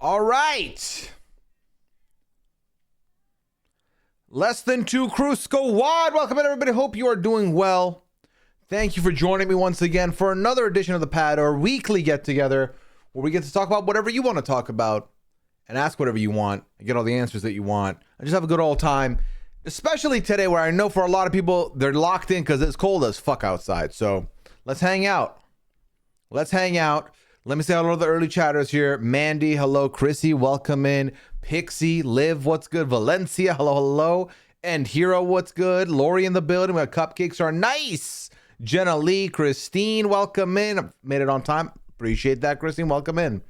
All right. Less than two crew squad. Welcome in, everybody. Hope you are doing well. Thank you for joining me once again for another edition of the Pad, our weekly get together where we get to talk about whatever you want to talk about and ask whatever you want and get all the answers that you want and just have a good old time. Especially today, where I know for a lot of people they're locked in because it's cold as fuck outside. So let's hang out. Let's hang out. Let me say hello to the early chatters here. Mandy, hello. Chrissy, welcome in. Pixie, Liv, what's good? Valencia, hello, hello. And Hero, what's good? Lori in the building. My cupcakes are nice. Jenna Lee, Christine, welcome in. I've made it on time. Appreciate that, Christine. Welcome in.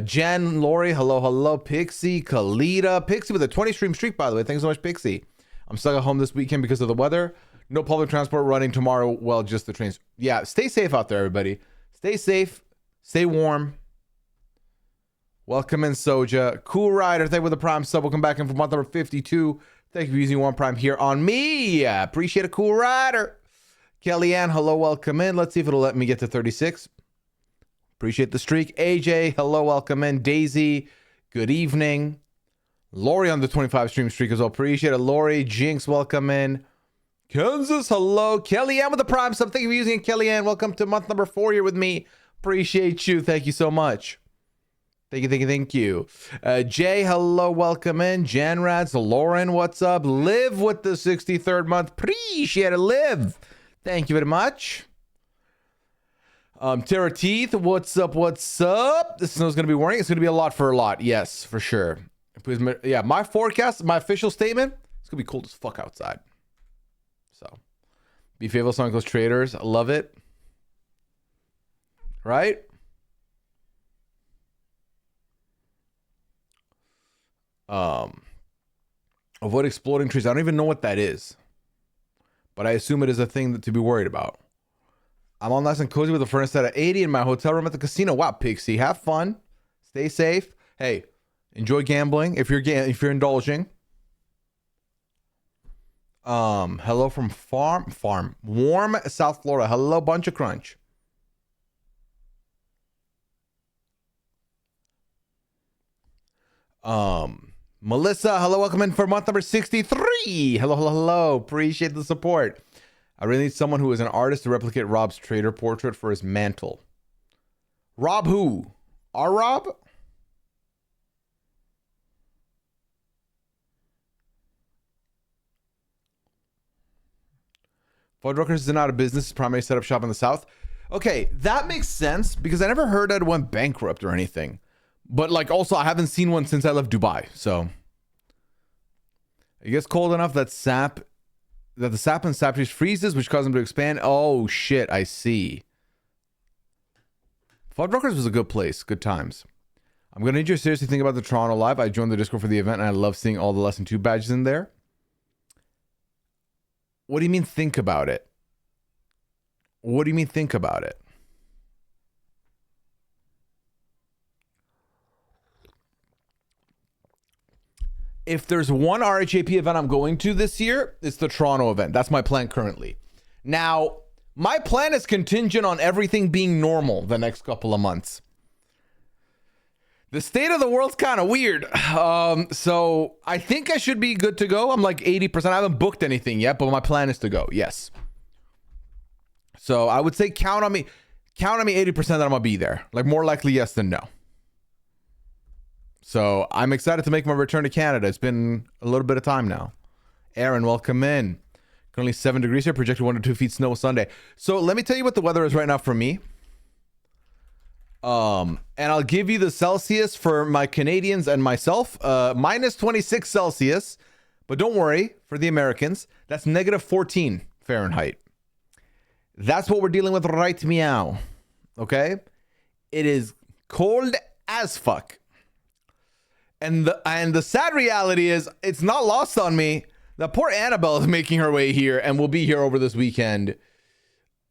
Jen, Lori, hello, hello. Pixie, Kalita. Pixie with a 20 stream streak, by the way. Thanks so much, Pixie. I'm stuck at home this weekend because of the weather. No public transport running tomorrow. Well, just the trains. Yeah, stay safe out there, everybody. Stay safe. Stay warm. Welcome in, Soja. Cool Rider, thank you for the Prime sub. Welcome back in for month number 52. Thank you for using One Prime here on me. Appreciate a Cool Rider. Kellyanne, hello, welcome in. Let's see if it'll let me get to 36. Appreciate the streak. AJ, hello, welcome in. Daisy, good evening. Lori on the 25 stream streak as well. Appreciate it. Lori, Jinx, welcome in. Kansas, hello. Kellyanne with the Prime sub. Thank you for using it, Kellyanne. Welcome to month number 4 here with me. Appreciate you. Thank you so much. Thank you, thank you, thank you. Jay, hello, welcome in. Janrads, Lauren, what's up? Liv with the 63rd month. Appreciate it, Liv. Thank you very much. Terra Teeth, what's up, what's up? This snow's going to be warning. It's going to be a lot for a lot. Yes, for sure. Yeah, my forecast, my official statement, it's going to be cold as fuck outside. So, be faithful, song goes Traitors. I love it. Right? Avoid exploding trees. I don't even know what that is, but I assume it is a thing to be worried about. I'm all nice and cozy with a furnace set at 80 in my hotel room at the casino. Wow, Pixie, have fun. Stay safe. Hey, enjoy gambling if you're indulging. Hello from warm South Florida. Hello, Bunch of Crunch. Melissa, hello, welcome in for month number 63. Hello, hello, hello. Appreciate the support. I really need someone who is an artist to replicate Rob's traitor portrait for his mantle. Rob who? Our Rob? Fuddruckers is out of business. Primary setup shop in the South. Okay, that makes sense because I never heard that it went bankrupt or anything. But like also I haven't seen one since I left Dubai. So it gets cold enough that the sap and sap trees freezes, which causes them to expand. Oh shit, I see. Fuddruckers was a good place, good times. I'm gonna need you to seriously think about the Toronto Live. I joined the Discord for the event and I love seeing all the lesson 2 badges in there. What do you mean think about it? What do you mean think about it? If there's one RHAP event I'm going to this year, it's the Toronto event. That's my plan currently. Now, my plan is contingent on everything being normal the next couple of months. The state of the world's kind of weird. So I think I should be good to go. I'm like 80%. I haven't booked anything yet, but my plan is to go. Yes. So I would say count on me 80% that I'm going to be there. Like more likely yes than no. So I'm excited to make my return to Canada. It's been a little bit of time now. Aaron, welcome in. Currently 7 degrees here. Projected 1 to 2 feet snow Sunday. So let me tell you what the weather is right now for me. And I'll give you the Celsius for my Canadians and myself. Minus 26 Celsius. But don't worry, for the Americans, that's negative 14 Fahrenheit. That's what we're dealing with right meow. Okay? It is cold as fuck. And the sad reality is, it's not lost on me that poor Annabelle is making her way here and will be here over this weekend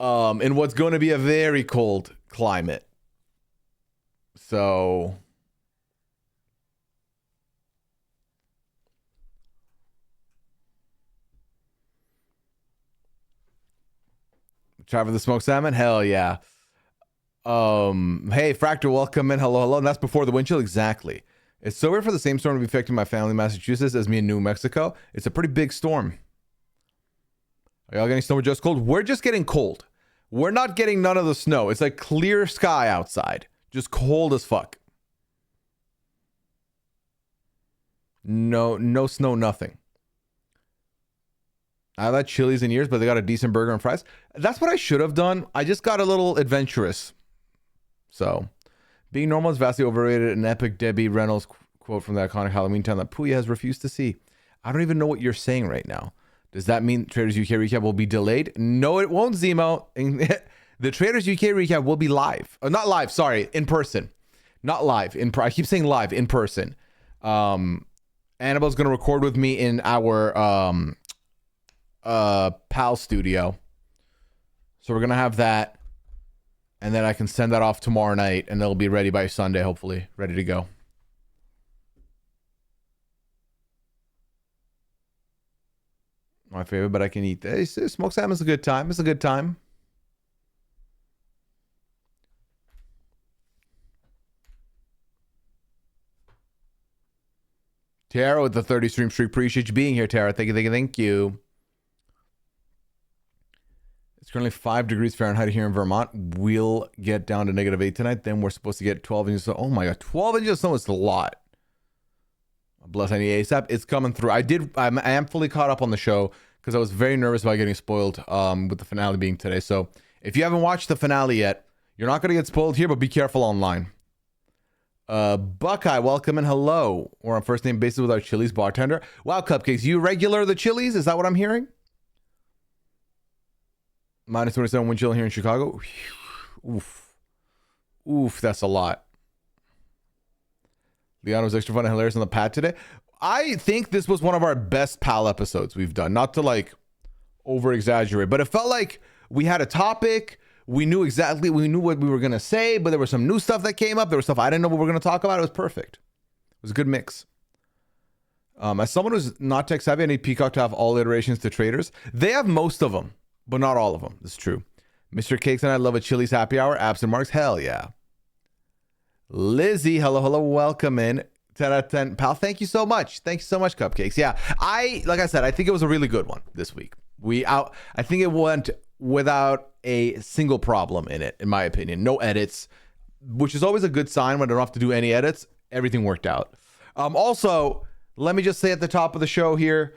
in what's going to be a very cold climate. So try for the smoked salmon? Hell yeah. Hey, Fractor, welcome in. Hello, hello. And that's before the wind chill. Exactly. It's so weird for the same storm to be affecting my family in Massachusetts as me in New Mexico. It's a pretty big storm. Are y'all getting snow or just cold? We're just getting cold. We're not getting none of the snow. It's like clear sky outside. Just cold as fuck. No snow, nothing. I haven't had Chili's in years, but they got a decent burger and fries. That's what I should have done. I just got a little adventurous. So, being normal is vastly overrated. An epic Debbie Reynolds quote from the iconic Halloween town that Pooya has refused to see. I don't even know what you're saying right now. Does that mean Traitors UK recap will be delayed? No, it won't, Zemo. The Traitors UK recap will be live. Not live, sorry, in person. Not live. I keep saying live, in person. Annabelle's going to record with me in our PAL studio. So we're going to have that. And then I can send that off tomorrow night. And they'll be ready by Sunday, hopefully. Ready to go. My favorite, but I can eat this. Smoked salmon's a good time. It's a good time. Tara with the 30 stream streak. Appreciate you being here, Tara. Thank you. It's currently 5 degrees Fahrenheit here in Vermont. We'll get down to -8 tonight. Then we're supposed to get 12 inches. Oh my God, 12 inches of snow is a lot. Bless, I need ASAP. It's coming through. I am fully caught up on the show because I was very nervous about getting spoiled with the finale being today. So if you haven't watched the finale yet, you're not going to get spoiled here, but be careful online. Buckeye, welcome and hello. We're on first name basis with our Chili's bartender. Wow, Cupcakes, you regular the Chili's? Is that what I'm hearing? -27 wind chill here in Chicago. Oof, that's a lot. Leon was extra fun and hilarious on the pad today. I think this was one of our best PAL episodes we've done. Not to like over exaggerate, but it felt like we had a topic. We knew what we were going to say, but there was some new stuff that came up. There was stuff I didn't know what we were going to talk about. It was perfect. It was a good mix. As someone who's not tech savvy, I need Peacock to have all iterations to Traitors. They have most of them, but not all of them. This is true. Mr. Cakes and I love a Chili's happy hour. Absent Marks, hell yeah. Lizzie, hello, welcome in. 10 out of 10. Pal, thank you so much. Thank you so much, Cupcakes. Yeah, like I said, I think it was a really good one this week. I think it went without a single problem in it, in my opinion. No edits, which is always a good sign when I don't have to do any edits. Everything worked out. Also, let me just say at the top of the show here,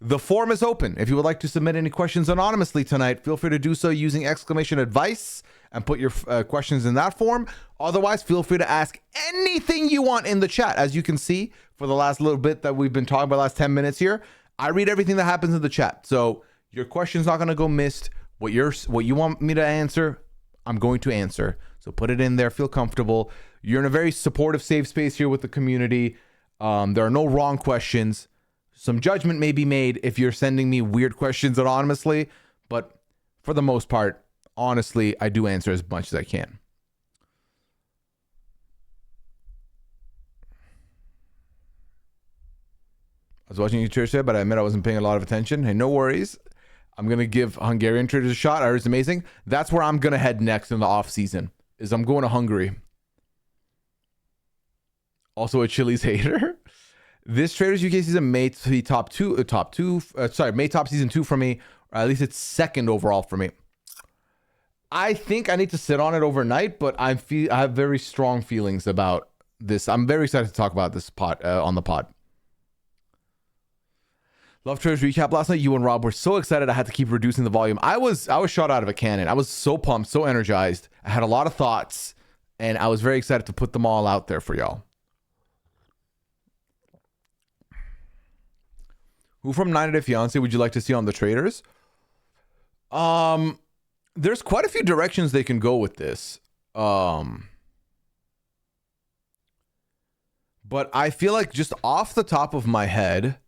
the form is open. If you would like to submit any questions anonymously tonight, feel free to do so using !advice and put your questions in that form. Otherwise, feel free to ask anything you want in the chat. As you can see, for the last little bit that we've been talking about, last 10 minutes here, I read everything that happens in the chat. So your question's not going to go missed. What you want me to answer, I'm going to answer. So put it in there. Feel comfortable. You're in a very supportive, safe space here with the community. There are no wrong questions. Some judgment may be made if you're sending me weird questions anonymously, but for the most part, honestly, I do answer as much as I can. I was watching you today, but I admit I wasn't paying a lot of attention. Hey, no worries. I'm going to give Hungarian Traitors a shot. I heard it's amazing. That's where I'm going to head next in the off season, is I'm going to Hungary. Also a Chili's hater. This Traitors UK season may be top season 2 for me, or at least it's second overall for me. I think I need to sit on it overnight, but I have very strong feelings about this. I'm very excited to talk about this on the pod. Love Traitors recap last night. You and Rob were so excited I had to keep reducing the volume. I was shot out of a cannon. I was so pumped, so energized. I had a lot of thoughts, and I was very excited to put them all out there for y'all. Who from 90 Day Fiancé would you like to see on the Traitors? There's quite a few directions they can go with this. But I feel like just off the top of my head,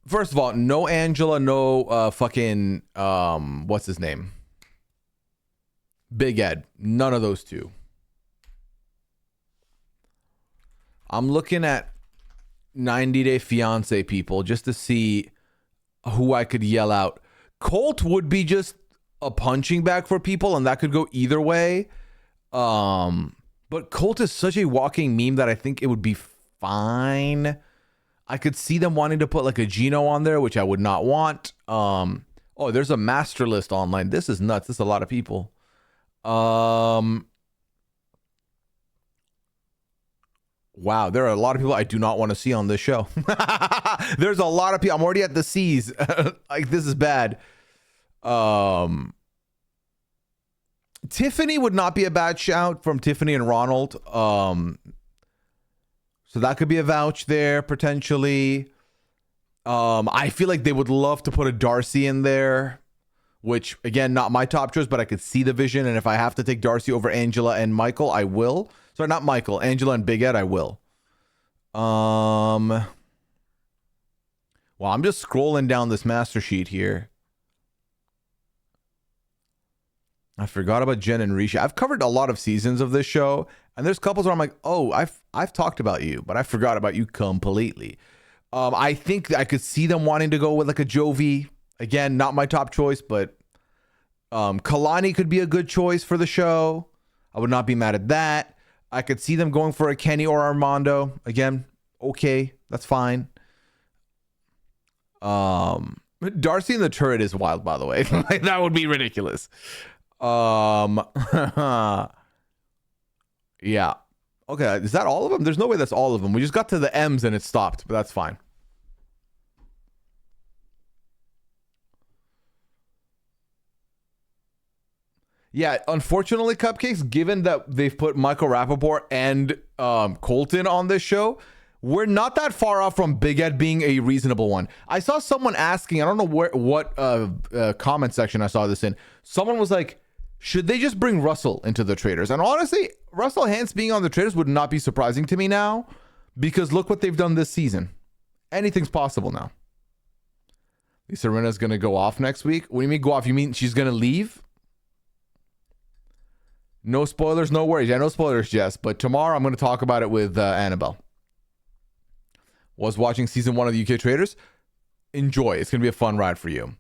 first of all, no Angela, no fucking what's his name? Big Ed. None of those two. I'm looking at 90 Day Fiancé people just to see who I could yell out. Colt would be just a punching bag for people, and that could go either way. But Colt is such a walking meme that I think it would be fine. I could see them wanting to put like a Gino on there, which I would not want. Oh, there's a master list online. This is nuts. This is a lot of people. Wow, there are a lot of people I do not want to see on this show. There's a lot of people. I'm already at the C's. Like, this is bad. Tiffany would not be a bad shout from Tiffany and Ronald. So that could be a vouch there potentially. I feel like they would love to put a Darcy in there, which again, not my top choice, but I could see the vision. And if I have to take Darcy over Angela and Michael, I will. Sorry, not Michael, Angela and Big Ed, I will. Well, I'm just scrolling down this master sheet here. I forgot about Jen and Risha. I've covered a lot of seasons of this show, and there's couples where I'm like, oh, I've talked about you, but I forgot about you completely. I think I could see them wanting to go with like a Jovi. Again, not my top choice, but Kalani could be a good choice for the show. I would not be mad at that. I could see them going for a Kenny or Armando. Again, okay, that's fine. Darcy and the Turret is wild, by the way. Like, that would be ridiculous. Yeah. Okay, is that all of them? There's no way that's all of them. We just got to the M's and it stopped, but that's fine. Yeah, unfortunately, Cupcakes, given that they've put Michael Rappaport and Colton on this show, we're not that far off from Big Ed being a reasonable one. I saw someone asking, I don't know what comment section I saw this in. Someone was like, should they just bring Russell into the Traitors? And honestly, Russell Hantz being on the Traitors would not be surprising to me now, because look what they've done this season. Anything's possible now. Lisa Rinna's going to go off next week. What do you mean go off? You mean she's going to leave? No spoilers, no worries. Yeah, no spoilers, Jess. But tomorrow I'm going to talk about it with Annabelle. Was watching season 1 of the UK Traitors. Enjoy. It's going to be a fun ride for you.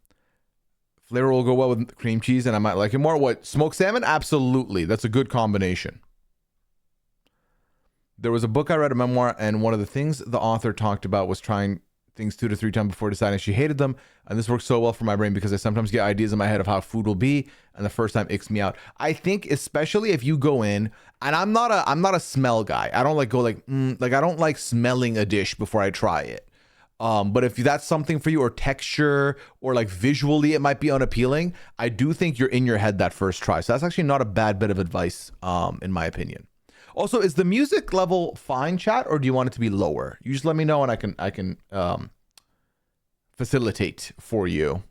Flavor will go well with cream cheese, and I might like it more. What? Smoked salmon? Absolutely. That's a good combination. There was a book I read, a memoir, and one of the things the author talked about was trying things 2 to 3 times before deciding she hated them. And this works so well for my brain because I sometimes get ideas in my head of how food will be, and the first time icks me out. I think especially if you go in, and I'm not a smell guy. I don't like go like I don't like smelling a dish before I try it. But if that's something for you, or texture, or like visually it might be unappealing, I do think you're in your head that first try. So that's actually not a bad bit of advice, in my opinion. Also, is the music level fine, chat, or do you want it to be lower? You just let me know and I can facilitate for you.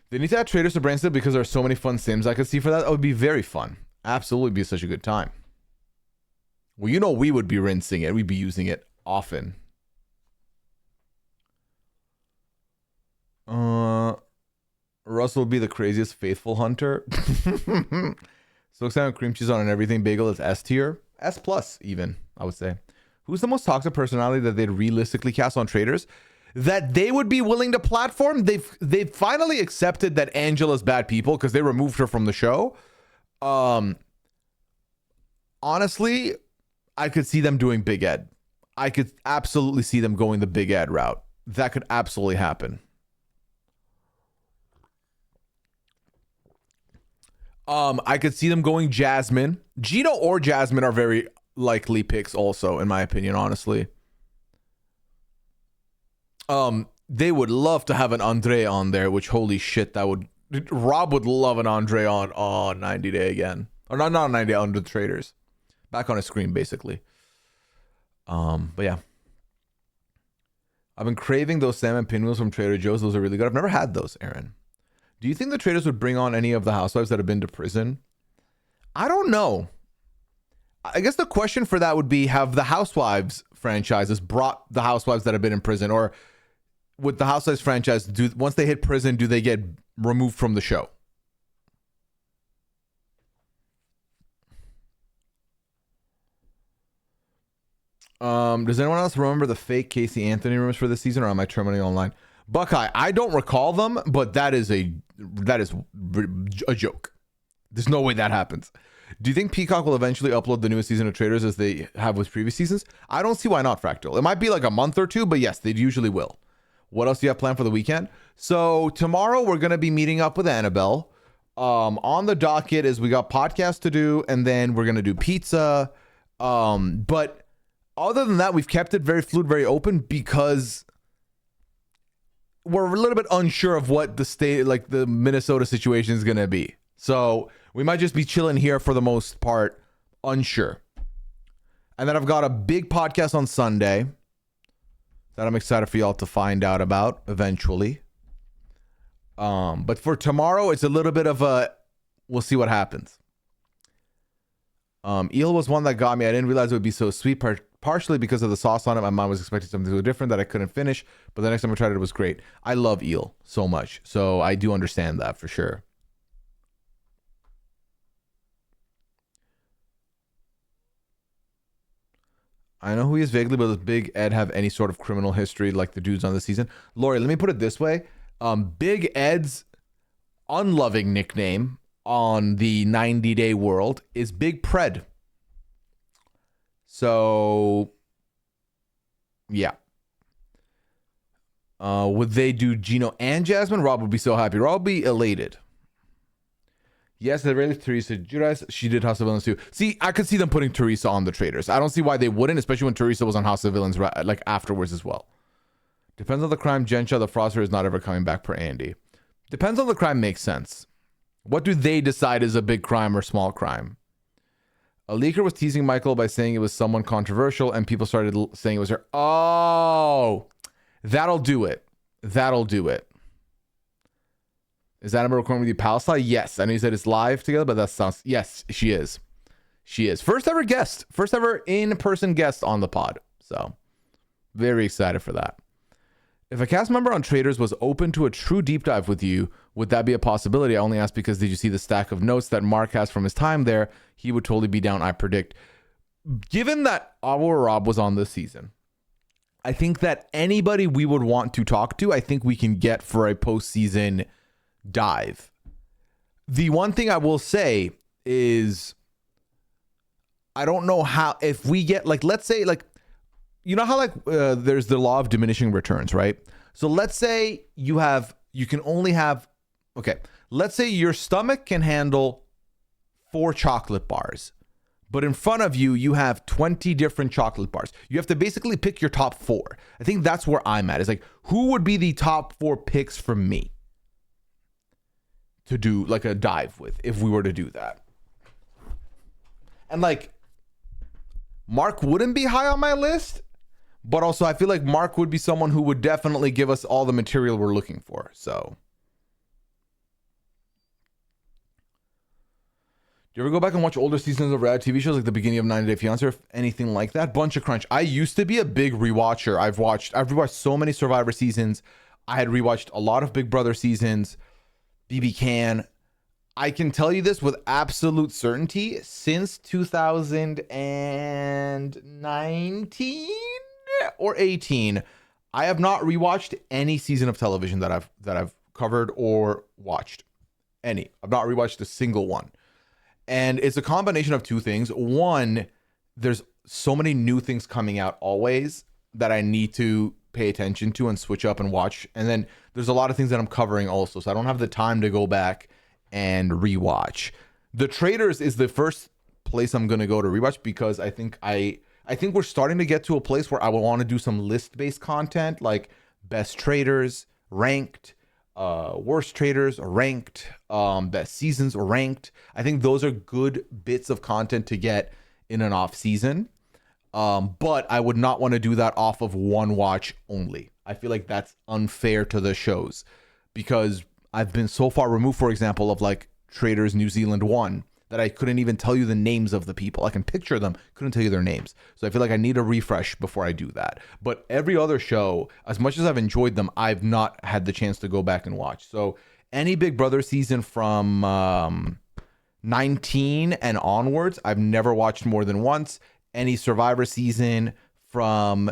They need to add Traitors to Brainstorm because there are so many fun sims I could see for that. That would be very fun. Absolutely be such a good time. Well, you know we would be rinsing it. We'd be using it often. Russell would be the craziest faithful hunter. So salmon, cream cheese on and everything. Bagel is S tier. S plus even, I would say. Who's the most toxic personality that they'd realistically cast on Traitors? That they would be willing to platform? They've finally accepted that Angela's bad people because they removed her from the show. Honestly, I could see them doing Big Ed. I could absolutely see them going the Big Ed route. That could absolutely happen. I could see them going Jasmine. Gino or Jasmine are very likely picks also, in my opinion, honestly. They would love to have an Andre on there, which holy shit, that would... Rob would love an Andre on 90 Day again. Or not 90 Day, on the Traitors. Back on his screen, basically. But yeah. I've been craving those salmon pinwheels from Trader Joe's. Those are really good. I've never had those, Aaron. Do you think the Traitors would bring on any of the housewives that have been to prison? I don't know. I guess the question for that would be, have the Housewives franchises brought the housewives that have been in prison? Or with the Housewives franchise, once they hit prison, do they get removed from the show? Does anyone else remember the fake Casey Anthony rumors for this season, or am I terminating online? Buckeye, I don't recall them, but that is a joke. There's no way that happens. Do you think Peacock will eventually upload the newest season of Traitors as they have with previous seasons? I don't see why not, Fractal. It might be like a month or two, but yes, they usually will. What else do you have planned for the weekend? So tomorrow we're going to be meeting up with Annabelle. On the docket is we got podcasts to do, and then we're going to do pizza. But other than that, we've kept it very fluid, very open, because we're a little bit unsure of what the state, like the Minnesota situation is going to be. So we might just be chilling here for the most part, unsure. And then I've got a big podcast on Sunday that I'm excited for y'all to find out about eventually. But for tomorrow, it's a little bit of a, we'll see what happens. Eel was one that got me. I didn't realize it would be so sweet, partially because of the sauce on it. My mom was expecting something so different that I couldn't finish, but the next time I tried it, it was great. I love eel so much, so I do understand that for sure. I know who he is vaguely, but does Big Ed have any sort of criminal history like the dudes on the season? Lori, let me put it this way. Big Ed's unloving nickname on the 90-day world is Big Pred. So, yeah. Would they do Gino and Jasmine? Rob would be so happy. Rob would be elated. Yes, they raised Teresa Judas. She did House of Villains too. See, I could see them putting Teresa on the Traitors. I don't see why they wouldn't, especially when Teresa was on House of Villains like afterwards as well. Depends on the crime. Gensha, the Froster, is not ever coming back per Andy. Depends on the crime makes sense. What do they decide is a big crime or small crime? A leaker was teasing Michael by saying it was someone controversial, and people started saying it was her. Oh, that'll do it. That'll do it. Is Annabelle recording with you, Palestine? Yes. I know you said it's live together, but that sounds... Yes, she is. She is. First ever guest. First ever in-person guest on the pod. So, very excited for that. If a cast member on Traitors was open to a true deep dive with you, would that be a possibility? I only ask because did you see the stack of notes that Mark has from his time there? He would totally be down, I predict. Given that our Rob was on this season, I think that anybody we would want to talk to, I think we can get for a postseason dive. The one thing I will say is I don't know how, if we get like, let's say like, you know how like there's the law of diminishing returns, right? So let's say you can only have, okay, let's say your stomach can handle 4 chocolate bars, but in front of you, you have 20 different chocolate bars. You have to basically pick your top 4. I think that's where I'm at. It's like, who would be the top 4 picks for me to do like a dive with if we were to do that? And like, Mark wouldn't be high on my list, but also I feel like Mark would be someone who would definitely give us all the material we're looking for. So, do you ever go back and watch older seasons of reality TV shows like the beginning of 90 Day Fiancé or anything like that? Bunch of Crunch. I used to be a big rewatcher. I've rewatched so many Survivor seasons. I had rewatched a lot of Big Brother seasons. BB Can. I can tell you this with absolute certainty. Since 2019 or 18, I have not rewatched any season of television that I've covered or watched. Any. I've not rewatched a single one. And it's a combination of two things. One, there's so many new things coming out always that I need to pay attention to and switch up and watch. And then there's a lot of things that I'm covering also, so I don't have the time to go back and rewatch. The Traitors is the first place I'm going to go to rewatch because I think we're starting to get to a place where I will want to do some list-based content like best Traitors, ranked, worst Traitors, ranked, best seasons, ranked. I think those are good bits of content to get in an off season. But I would not want to do that off of one watch only. I feel like that's unfair to the shows because I've been so far removed, for example, of like Traitors New Zealand 1 that I couldn't even tell you the names of the people. I can picture them, couldn't tell you their names. So I feel like I need a refresh before I do that. But every other show, as much as I've enjoyed them, I've not had the chance to go back and watch. So any Big Brother season from 19 and onwards, I've never watched more than once. Any Survivor season from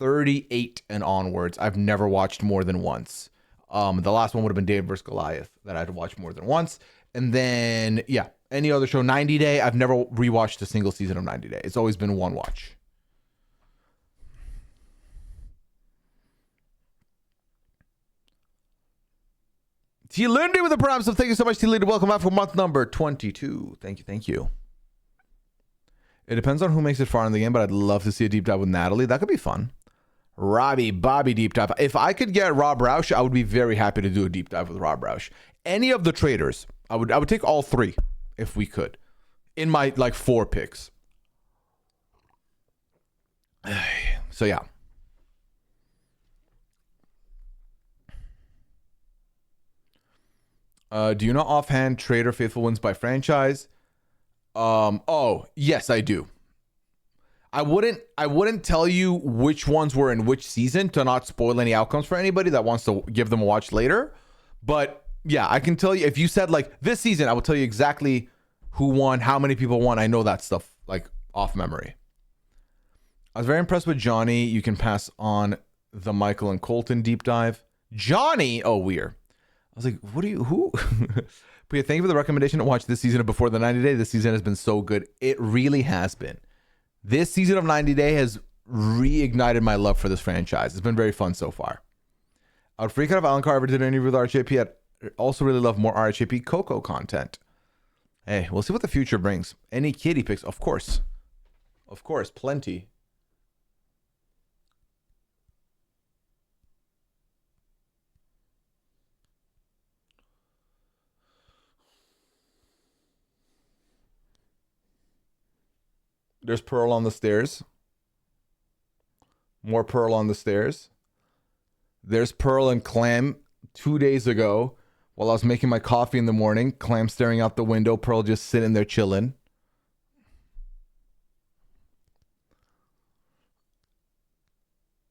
38 and onwards, I've never watched more than once. The last one would have been David vs. Goliath that I'd watched more than once. And then, yeah, any other show, 90 Day, I've never rewatched a single season of 90 Day. It's always been one watch. T. Lindy with the promise of thank you so much, T. Lindy. Welcome back for month number 22. Thank you, thank you. It depends on who makes it far in the game, but I'd love to see a deep dive with Natalie. That could be fun. Bobby deep dive. If I could get Rob Roush, I would be very happy to do a deep dive with Rob Roush. Any of the Traitors, I would take all three if we could, in my like 4 picks. So yeah. Do you know offhand Traitor Faithful wins by franchise? Oh, yes, I do. I wouldn't tell you which ones were in which season to not spoil any outcomes for anybody that wants to give them a watch later. But yeah, I can tell you if you said like this season, I will tell you exactly who won, how many people won. I know that stuff like off memory. I was very impressed with Johnny. You can pass on the Michael and Colton deep dive. Johnny, oh weird. I was like, who? But yeah, thank you for the recommendation to watch this season of Before the 90 Day. This season has been so good. It really has been. This season of 90 Day has reignited my love for this franchise. It's been very fun so far. I would freak out if Alan Carr ever did an interview with RHAP. I'd also really love more RHAP Coco content. Hey, we'll see what the future brings. Any kitty picks? Of course. Of course, plenty. There's Pearl on the stairs. More Pearl on the stairs. There's Pearl and Clam 2 days ago while I was making my coffee in the morning. Clam staring out the window. Pearl just sitting there chilling.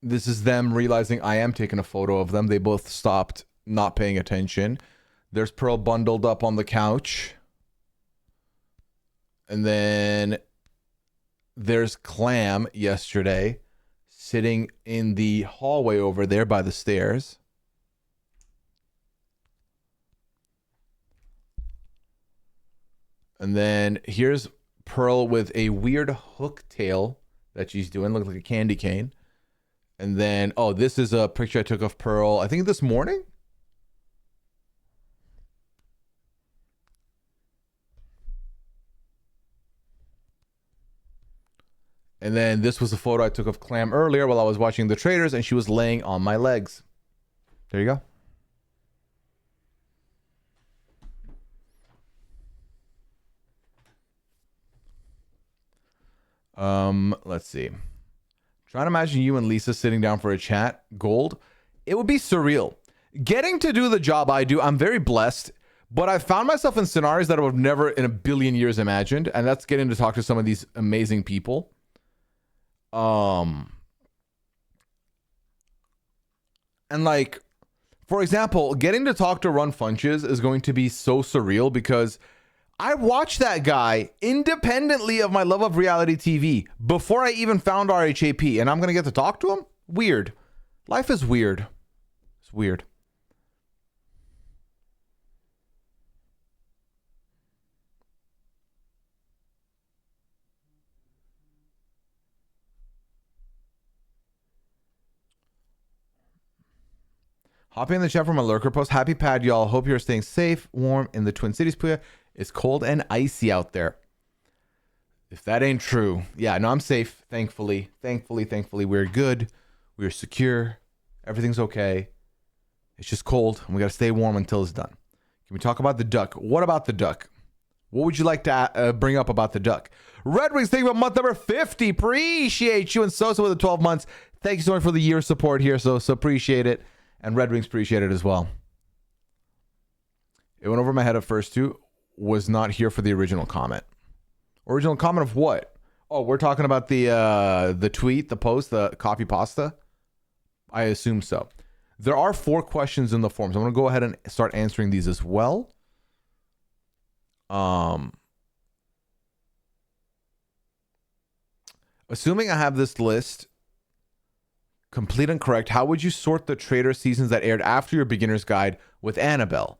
This is them realizing I am taking a photo of them. They both stopped not paying attention. There's Pearl bundled up on the couch. And then there's Clam yesterday sitting in the hallway over there by the stairs. And then here's Pearl with a weird hook tail that she's doing. Looks like a candy cane. And then, oh, this is a picture I took of Pearl, I think this morning? And then this was a photo I took of Clam earlier while I was watching The Traitors, and she was laying on my legs. There you go. Let's see. Trying to imagine you and Lisa sitting down for a chat. Gold. It would be surreal. Getting to do the job I do, I'm very blessed, but I found myself in scenarios that I would have never in a billion years imagined, and that's getting to talk to some of these amazing people. And like, for example, getting to talk to Run Funches is going to be so surreal because I watched that guy independently of my love of reality TV before I even found RHAP, and I'm going to get to talk to him? Weird. Life is weird. It's weird. Hopping in the chat from a lurker post. Happy pad, y'all. Hope you're staying safe, warm in the Twin Cities, Pooya. It's cold and icy out there. If that ain't true. Yeah, no, I'm safe. Thankfully. We're good. We're secure. Everything's okay. It's just cold, and we got to stay warm until it's done. Can we talk about the duck? What about the duck? What would you like to bring up about the duck? Red Wings, thank you about month number 50. Appreciate you. And Sosa with the 12 months. Thank you so much for the year support here. So appreciate it. And Red Wings appreciate it as well. It went over my head at first too. Was not here for the original comment. Original comment of what? Oh, we're talking about the tweet, the post, the copy pasta. I assume so. There are 4 questions in the forms. I'm going to go ahead and start answering these as well. Assuming I have this list Complete and correct. How would you sort the Traitor seasons that aired after your beginner's guide with Annabelle?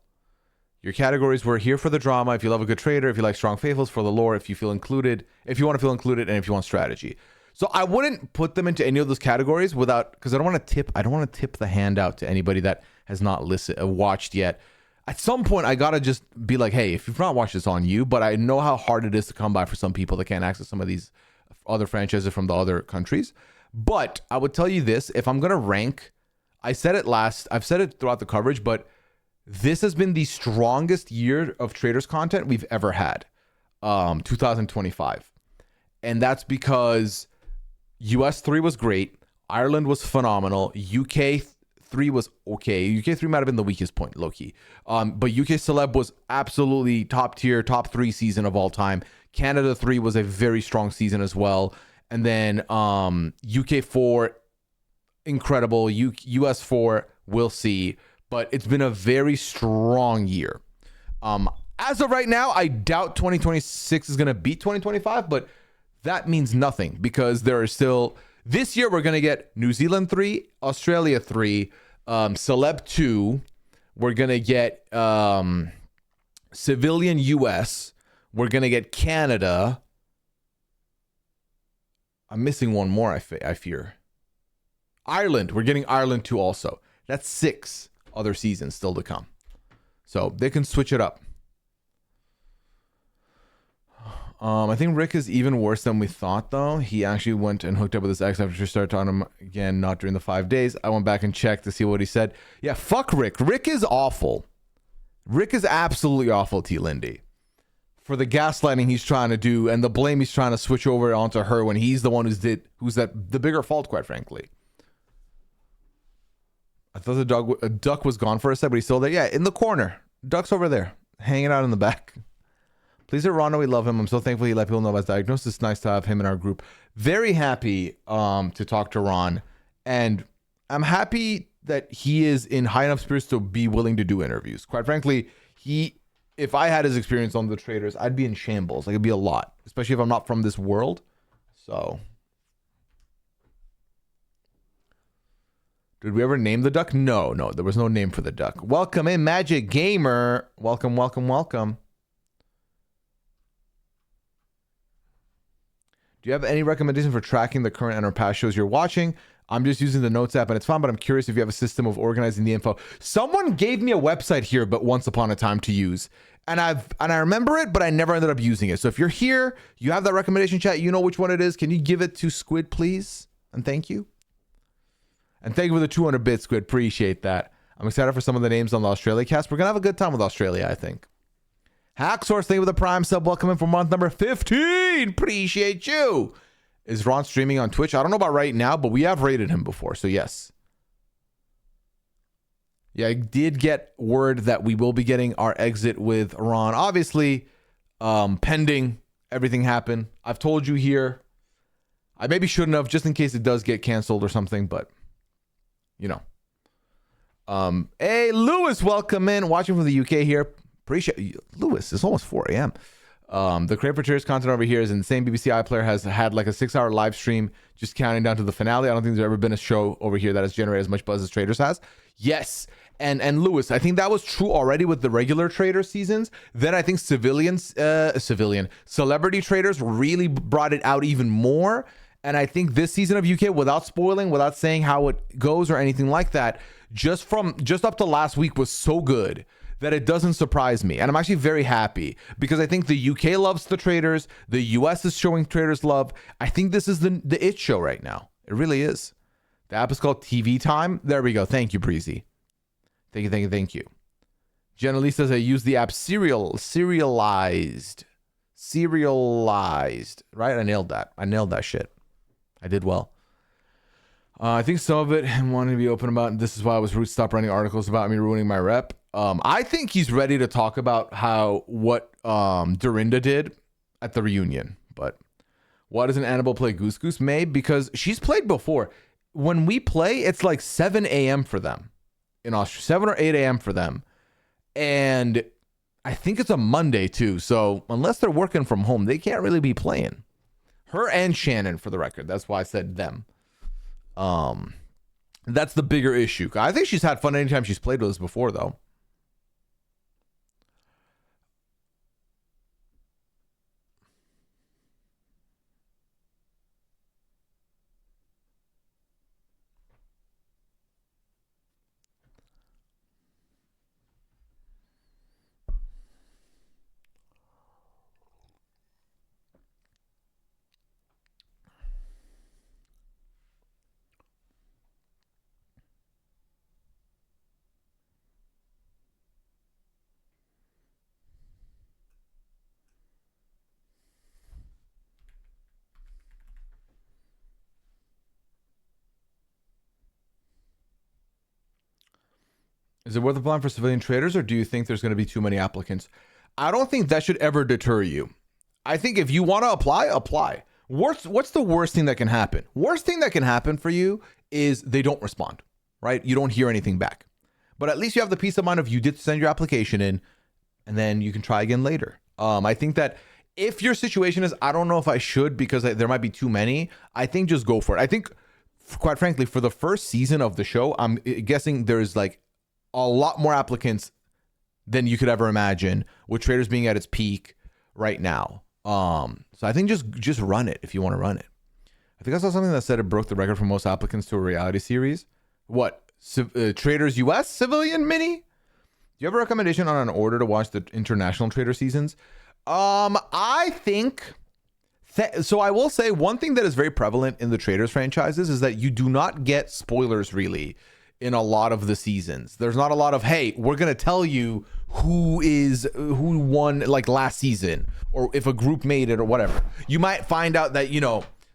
Your categories were here for the drama, if you love a good Traitor, if you like strong faithfuls, for the lore, if you feel included, if you want to feel included, and if you want strategy. So I wouldn't put them into any of those categories without, because I don't want to tip the hand out to anybody that has not watched yet. At some point, I gotta just be like, hey, if you've not watched this, on you. But I know how hard it is to come by for some people that can't access some of these other franchises from the other countries. But I would tell you this: if I'm gonna rank, I've said it throughout the coverage, but this has been the strongest year of Traitors content we've ever had, 2025, and that's because US 3 was great, Ireland was phenomenal, UK 3 was okay. UK 3 might have been the weakest point, low-key. But UK Celeb was absolutely top tier, top 3 season of all time. Canada 3 was a very strong season as well. And then UK 4, incredible. US 4, we'll see. But it's been a very strong year. As of right now, I doubt 2026 is going to beat 2025, but that means nothing because there are still... This year, we're going to get New Zealand 3, Australia 3, Celeb 2. We're going to get Civilian US. We're going to get Canada. I'm missing one more, I fear. Ireland. We're getting Ireland 2 also. That's 6 other seasons still to come. So they can switch it up. I think Rick is even worse than we thought, though. He actually went and hooked up with his ex after she started talking to him again, not during the 5 days. I went back and checked to see what he said. Yeah, fuck Rick. Rick is awful. Rick is absolutely awful, T. Lindy. For the gaslighting he's trying to do and the blame he's trying to switch over onto her when he's the one who's the bigger fault, quite frankly. I thought the duck was gone for a sec, but he's still there. Yeah, in the corner. Duck's over there, hanging out in the back. Please let Ron know we love him. I'm so thankful he let people know about his diagnosis. It's nice to have him in our group. Very happy to talk to Ron. And I'm happy that he is in high enough spirits to be willing to do interviews. Quite frankly, if I had his experience on the Traitors, I'd be in shambles. Like, it'd be a lot, especially if I'm not from this world. So, did we ever name the duck? No, there was no name for the duck. Welcome in, Magic Gamer. Welcome, welcome, welcome. Do you have any recommendation for tracking the current and or past shows you're watching? I'm just using the Notes app and it's fun, but I'm curious if you have a system of organizing the info. Someone gave me a website here, but once upon a time to use. And I remember it, but I never ended up using it. So if you're here, you have that recommendation, chat, you know which one it is. Can you give it to Squid, please? And thank you. And thank you for the 200 bits, Squid. Appreciate that. I'm excited for some of the names on the Australia cast. We're going to have a good time with Australia, I think. Hacksource, thank you for the Prime sub. Welcome in for month number 15. Appreciate you. Is Ron streaming on Twitch? I don't know about right now, but we have rated him before, so yes. Yeah, I did get word that we will be getting our exit with Ron. Obviously, pending everything happen. I've told you here. I maybe shouldn't have, just in case it does get canceled or something, but, you know. Hey, Lewis, welcome in. Watching from the UK here. Appreciate you. Lewis, it's almost 4 a.m. The Crave for Tears content over here is insane. BBC iPlayer has had like a 6-hour live stream just counting down to the finale. I don't think there's ever been a show over here that has generated as much buzz as Traitors has. Yes. And Lewis, I think that was true already with the regular Traitor seasons. Then I think celebrity Traitors really brought it out even more. And I think this season of UK, without spoiling, without saying how it goes or anything like that, just up to last week was so good that it doesn't surprise me. And I'm actually very happy because I think the UK loves the Traitors. The US is showing Traitors love. I think this is the it show right now. It really is. The app is called TV Time. There we go. Thank you, Breezy. Thank you. Jenna Lee says I use the app serialized. Right? I nailed that shit. I did well. I think some of it and wanting to be open about, this is why I was stop writing articles about me ruining my rep. I think he's ready to talk about what Dorinda did at the reunion. But why doesn't Annabelle play Goose Goose? Maybe because she's played before. When we play, it's like 7 a.m. for them in Australia, 7 or 8 a.m. for them. And I think it's a Monday too. So unless they're working from home, they can't really be playing. Her and Shannon, for the record. That's why I said them. That's the bigger issue. I think she's had fun anytime she's played with us before, though. Is it worth applying for civilian traders, or do you think there's going to be too many applicants? I don't think that should ever deter you. I think if you want to apply, apply. What's the worst thing that can happen? Worst thing that can happen for you is they don't respond, right? You don't hear anything back. But at least you have the peace of mind of you did send your application in, and then you can try again later. I think that if your situation is, I don't know if I should because there might be too many, I think just go for it. I think, quite frankly, for the first season of the show, I'm guessing there's like a lot more applicants than you could ever imagine, with Traitors being at its peak right now. So I think just run it if you want to run it. I think I saw something that said it broke the record for most applicants to a reality series. What? Traitors US Civilian Mini? Do you have a recommendation on an order to watch the international Traitor seasons? I think... So I will say one thing that is very prevalent in the Traitors franchises is that you do not get spoilers really in a lot of the seasons. There's not a lot of, hey, we're going to tell you who won like last season, or if a group made it or whatever. You might find out that,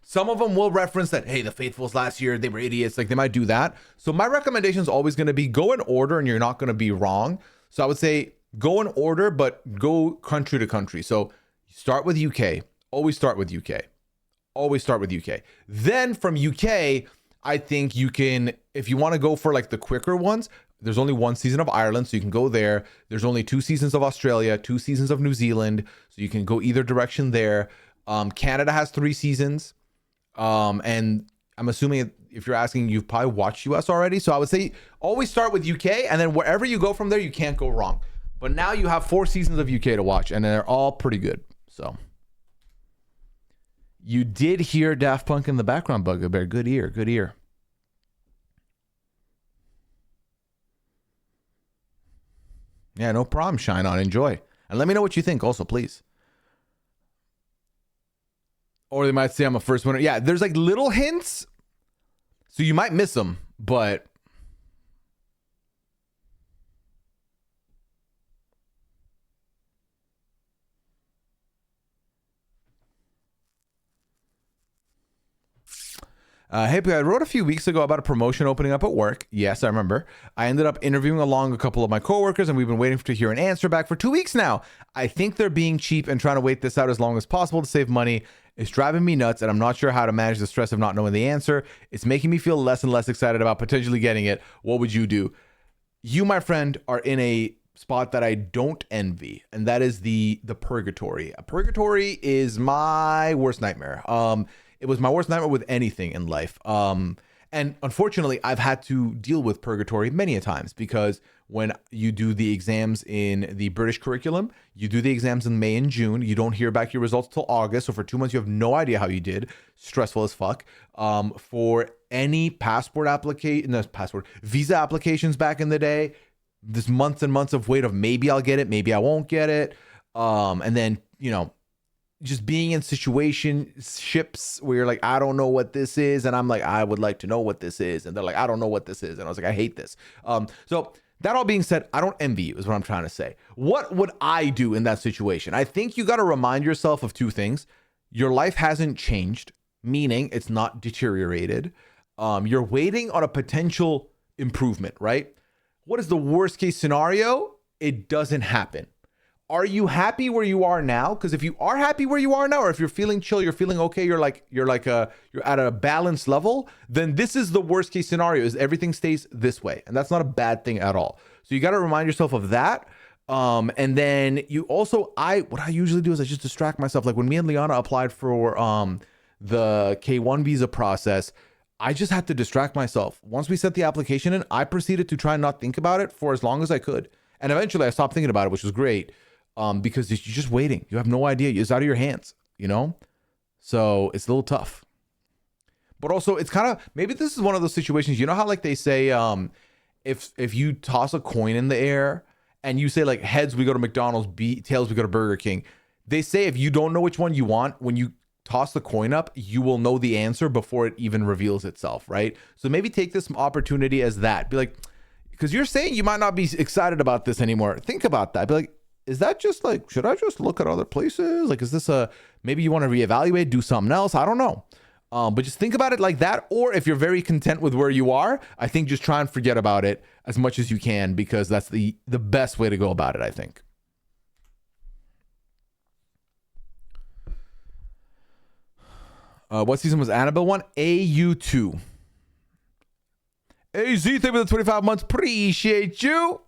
some of them will reference that, hey, the Faithfuls last year, they were idiots. Like they might do that. So my recommendation is always going to be go in order and you're not going to be wrong. So I would say go in order, but go country to country. So start with UK. Always start with UK. Always start with UK. Then from UK, I think you can, if you want to go for like the quicker ones, there's only one season of Ireland, so you can go there. There's only 2 seasons of Australia, 2 seasons of New Zealand, so you can go either direction there. Canada has 3 seasons. And I'm assuming if you're asking, you've probably watched US already. So I would say always start with UK, and then wherever you go from there, you can't go wrong. But now you have 4 seasons of UK to watch, and they're all pretty good. So you did hear Daft Punk in the background, Bugbear. Good ear, good ear. Yeah, no problem, Shine On. Enjoy. And let me know what you think also, please. Or they might say I'm a first winner. Yeah, there's like little hints. So you might miss them, but... Hey, I wrote a few weeks ago about a promotion opening up at work. Yes, I remember. I ended up interviewing along a couple of my coworkers, and we've been waiting to hear an answer back for 2 weeks now. I think they're being cheap and trying to wait this out as long as possible to save money. It's driving me nuts, and I'm not sure how to manage the stress of not knowing the answer. It's making me feel less and less excited about potentially getting it. What would you do? You, my friend, are in a spot that I don't envy, and that is the purgatory. Purgatory is my worst nightmare. It was my worst nightmare with anything in life. And unfortunately, I've had to deal with purgatory many a times, because when you do the exams in the British curriculum, you do the exams in May and June. You don't hear back your results till August. So for 2 months, you have no idea how you did. Stressful as fuck. For any visa applications back in the day, this months and months of wait of maybe I'll get it, maybe I won't get it. And then, just being in situationships where you're like, I don't know what this is. And I'm like, I would like to know what this is. And they're like, I don't know what this is. And I was like, I hate this. So that all being said, I don't envy you is what I'm trying to say. What would I do in that situation? I think you got to remind yourself of 2 things. Your life hasn't changed, meaning it's not deteriorated. You're waiting on a potential improvement, right? What is the worst case scenario? It doesn't happen. Are you happy where you are now? Because if you are happy where you are now, or if you're feeling chill, you're feeling okay, you're at a balanced level, then this is the worst case scenario, is everything stays this way. And that's not a bad thing at all. So you got to remind yourself of that. And then you also, what I usually do is I just distract myself. Like when me and Liana applied for the K1 visa process, I just had to distract myself. Once we set the application in, I proceeded to try and not think about it for as long as I could. And eventually I stopped thinking about it, which was great. Because you're just waiting. You have no idea. It's out of your hands, you know? So it's a little tough. But also it's kind of, maybe this is one of those situations, you know how like they say, if you toss a coin in the air and you say like heads, we go to McDonald's, tails, we go to Burger King. They say if you don't know which one you want, when you toss the coin up, you will know the answer before it even reveals itself, right? So maybe take this opportunity as that. Be like, because you're saying you might not be excited about this anymore. Think about that. Be like, is that just like, should I just look at other places? Like, is this maybe you want to reevaluate, do something else? I don't know. But just think about it like that. Or if you're very content with where you are, I think just try and forget about it as much as you can, because that's the best way to go about it, I think. What season was Annabelle 1? AU2. AZ, thank you for the 25 months. Appreciate you.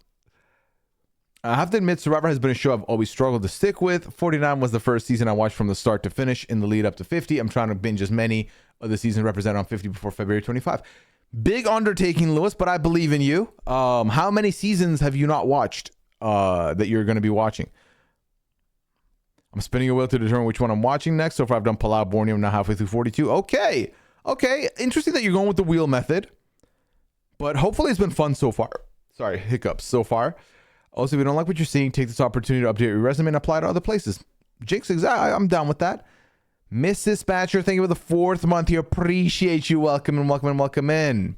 I have to admit, Survivor has been a show I've always struggled to stick with. 49 was the first season I watched from the start to finish in the lead up to 50. I'm trying to binge as many of the seasons represented on 50 before February 25. Big undertaking, Lewis, but I believe in you. How many seasons have you not watched that you're going to be watching? I'm spinning a wheel to determine which one I'm watching next. So far, I've done Palau, Borneo. I'm now halfway through 42. Okay. Interesting that you're going with the wheel method, but hopefully it's been fun so far. Sorry, hiccups so far. Also, if you don't like what you're seeing, take this opportunity to update your resume and apply to other places. Jinx, exactly. I'm down with that. Mrs. Batcher, thank you for the 4th month here. Appreciate you. Welcome in.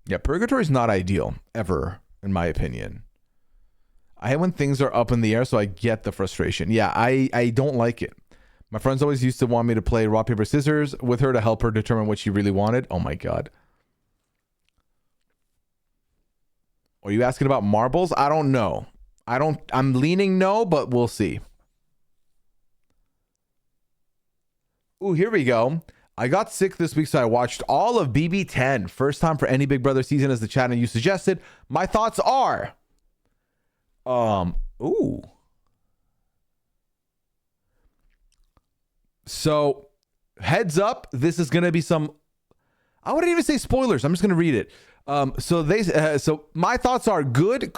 Yeah, purgatory is not ideal, ever, in my opinion. I hate when things are up in the air, so I get the frustration. Yeah, I don't like it. My friends always used to want me to play rock, paper, scissors with her to help her determine what she really wanted. Oh my God. Are you asking about marbles? I don't know. I'm leaning no, but we'll see. Ooh, here we go. I got sick this week, so I watched all of BB10. First time for any Big Brother season, as the chat and you suggested. My thoughts are... ooh. So, heads up, this is going to be some... I wouldn't even say spoilers. I'm just going to read it. So my thoughts are good,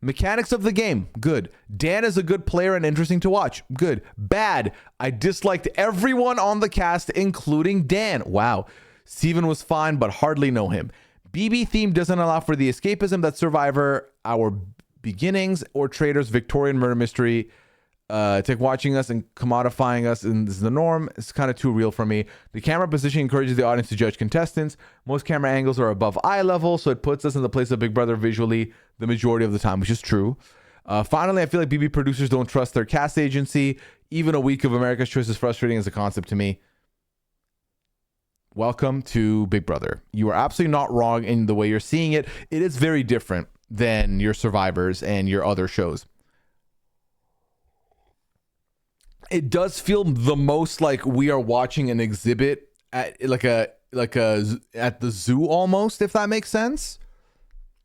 mechanics of the game, good. Dan is a good player and interesting to watch, good. Bad, I disliked everyone on the cast, including Dan. Wow. Steven was fine, but hardly know him. BB theme doesn't allow for the escapism that Survivor, Our Beginnings, or Traitors, Victorian Murder Mystery take watching us and commodifying us, and this is the norm. It's kind of too real for me. The camera position encourages the audience to judge contestants. Most camera angles are above eye level, so it puts us in the place of Big Brother visually the majority of the time, which is true. Finally, I feel like BB producers don't trust their cast agency. Even a week of America's Choice is frustrating as a concept to me. Welcome to Big Brother. You are absolutely not wrong in the way you're seeing it. It is very different than your Survivors and your other shows. It does feel the most like we are watching an exhibit at at the zoo almost, if that makes sense.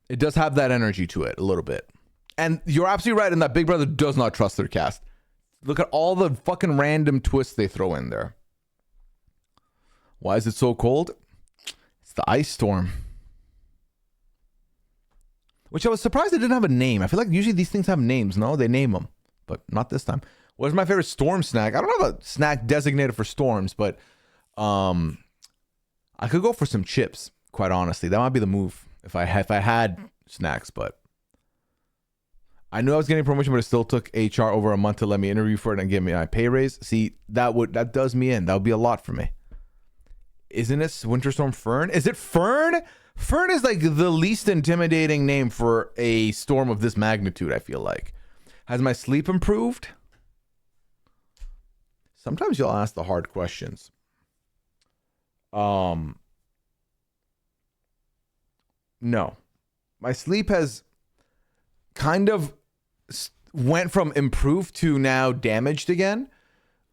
It does have that energy to it a little bit. And you're absolutely right in that Big Brother does not trust their cast. Look at all the fucking random twists they throw in there. Why is it so cold? It's the ice storm. Which I was surprised it didn't have a name. I feel like usually these things have names. No, they name them, but not this time. What's my favorite storm snack? I don't have a snack designated for storms, but I could go for some chips, quite honestly. That might be the move if I had snacks, but I knew I was getting a promotion, but it still took HR over a month to let me interview for it and give me my pay raise. See, that does me in. That would be a lot for me. Isn't it Winter Storm Fern? Is it Fern? Fern is like the least intimidating name for a storm of this magnitude, I feel like. Has my sleep improved? Sometimes you'll ask the hard questions. No. My sleep has kind of went from improved to now damaged again.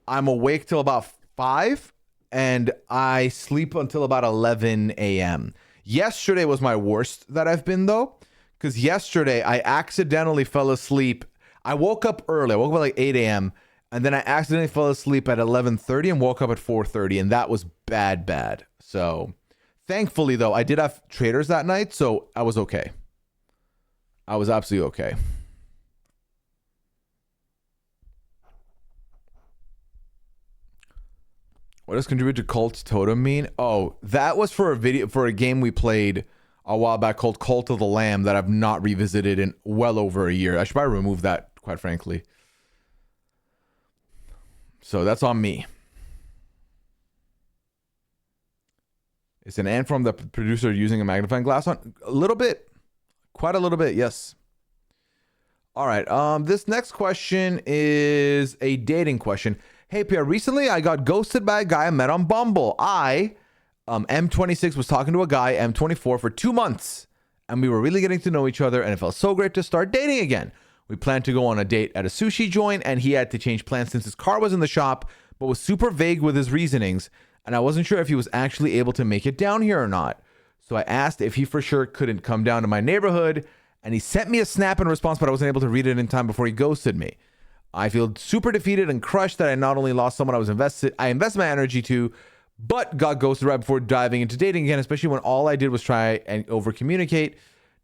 I'm awake till about 5 and I sleep until about 11 a.m. Yesterday was my worst that I've been, though, because yesterday I accidentally fell asleep. I woke up early. I woke up at like 8 a.m. And then I accidentally fell asleep at 11:30 and woke up at 4:30, and that was bad. So thankfully, though, I did have Traitors that night, so I was okay. I was absolutely okay. What does contribute to Cult Totem mean? Oh, that was for a game we played a while back called Cult of the Lamb that I've not revisited in well over a year. I should probably remove that, quite frankly. So that's on me. Is an ant from the producer using a magnifying glass on? A little bit. Quite a little bit, yes. All right. This next question is a dating question. Hey, Pierre, recently I got ghosted by a guy I met on Bumble. M26 was talking to a guy, M24, for 2 months, and we were really getting to know each other, and it felt so great to start dating again. We planned to go on a date at a sushi joint, and he had to change plans since his car was in the shop, but was super vague with his reasonings, and I wasn't sure if he was actually able to make it down here or not. So I asked if he for sure couldn't come down to my neighborhood, and he sent me a snap in response, but I wasn't able to read it in time before he ghosted me. I feel super defeated and crushed that I not only lost someone I invested my energy to, but got ghosted right before diving into dating again, especially when all I did was try and over communicate.